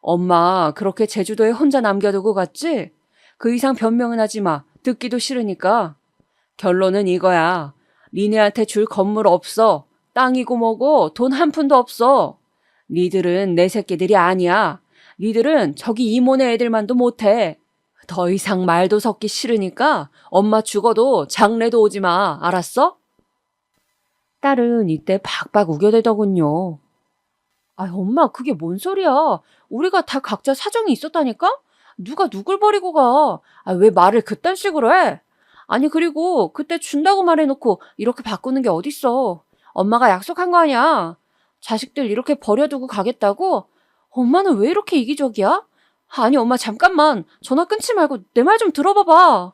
Speaker 2: 엄마 그렇게 제주도에 혼자 남겨두고 갔지? 그 이상 변명은 하지 마. 듣기도 싫으니까. 결론은 이거야. 니네한테 줄 건물 없어. 땅이고 뭐고 돈 한 푼도 없어. 니들은 내 새끼들이 아니야. 니들은 저기 이모네 애들만도 못해. 더 이상 말도 섞기 싫으니까 엄마 죽어도 장례도 오지 마. 알았어? 딸은 이때 박박 우겨대더군요. 아, 엄마, 그게 뭔 소리야? 우리가 다 각자 사정이 있었다니까? 누가 누굴 버리고 가? 아, 왜 말을 그딴 식으로 해? 아니, 그리고 그때 준다고 말해놓고 이렇게 바꾸는 게 어딨어? 엄마가 약속한 거 아니야? 자식들 이렇게 버려두고 가겠다고? 엄마는 왜 이렇게 이기적이야? 아니, 엄마, 잠깐만. 전화 끊지 말고 내 말 좀 들어봐봐.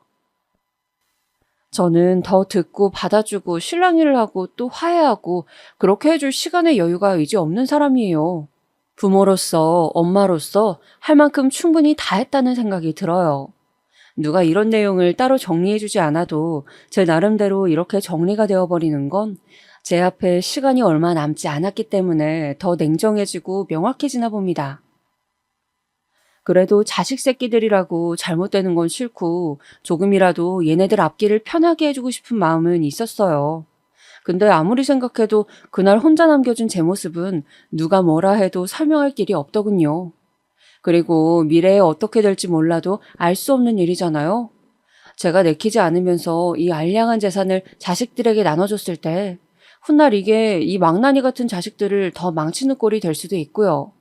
Speaker 2: 저는 더 듣고 받아주고 실랑이를 하고 또 화해하고 그렇게 해줄 시간의 여유가 이제 없는 사람이에요. 부모로서, 엄마로서 할 만큼 충분히 다 했다는 생각이 들어요. 누가 이런 내용을 따로 정리해주지 않아도 제 나름대로 이렇게 정리가 되어버리는 건 제 앞에 시간이 얼마 남지 않았기 때문에 더 냉정해지고 명확해지나 봅니다. 그래도 자식 새끼들이라고 잘못되는 건 싫고 조금이라도 얘네들 앞길을 편하게 해주고 싶은 마음은 있었어요. 근데 아무리 생각해도 그날 혼자 남겨준 제 모습은 누가 뭐라 해도 설명할 길이 없더군요. 그리고 미래에 어떻게 될지 몰라도 알 수 없는 일이잖아요. 제가 내키지 않으면서 이 알량한 재산을 자식들에게 나눠줬을 때 훗날 이게 이 망나니 같은 자식들을 더 망치는 꼴이 될 수도 있고요.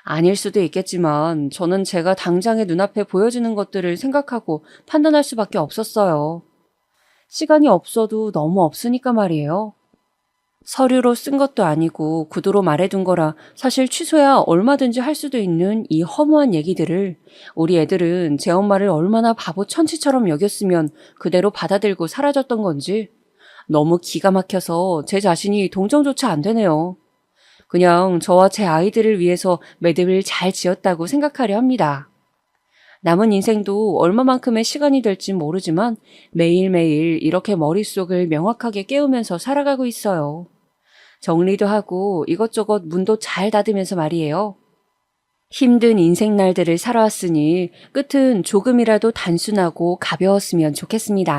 Speaker 2: 아닐 수도 있겠지만 저는 제가 당장의 눈앞에 보여지는 것들을 생각하고 판단할 수밖에 없었어요. 시간이 없어도 너무 없으니까 말이에요. 서류로 쓴 것도 아니고 구두로 말해둔 거라 사실 취소야 얼마든지 할 수도 있는 이 허무한 얘기들을 우리 애들은 제 엄마를 얼마나 바보 천치처럼 여겼으면 그대로 받아들고 사라졌던 건지 너무 기가 막혀서 제 자신이 동정조차 안 되네요. 그냥 저와 제 아이들을 위해서 매듭을 잘 지었다고 생각하려 합니다. 남은 인생도 얼마만큼의 시간이 될진 모르지만 매일매일 이렇게 머릿속을 명확하게 깨우면서 살아가고 있어요. 정리도 하고 이것저것 문도 잘 닫으면서 말이에요. 힘든 인생 날들을 살아왔으니 끝은 조금이라도 단순하고 가벼웠으면 좋겠습니다.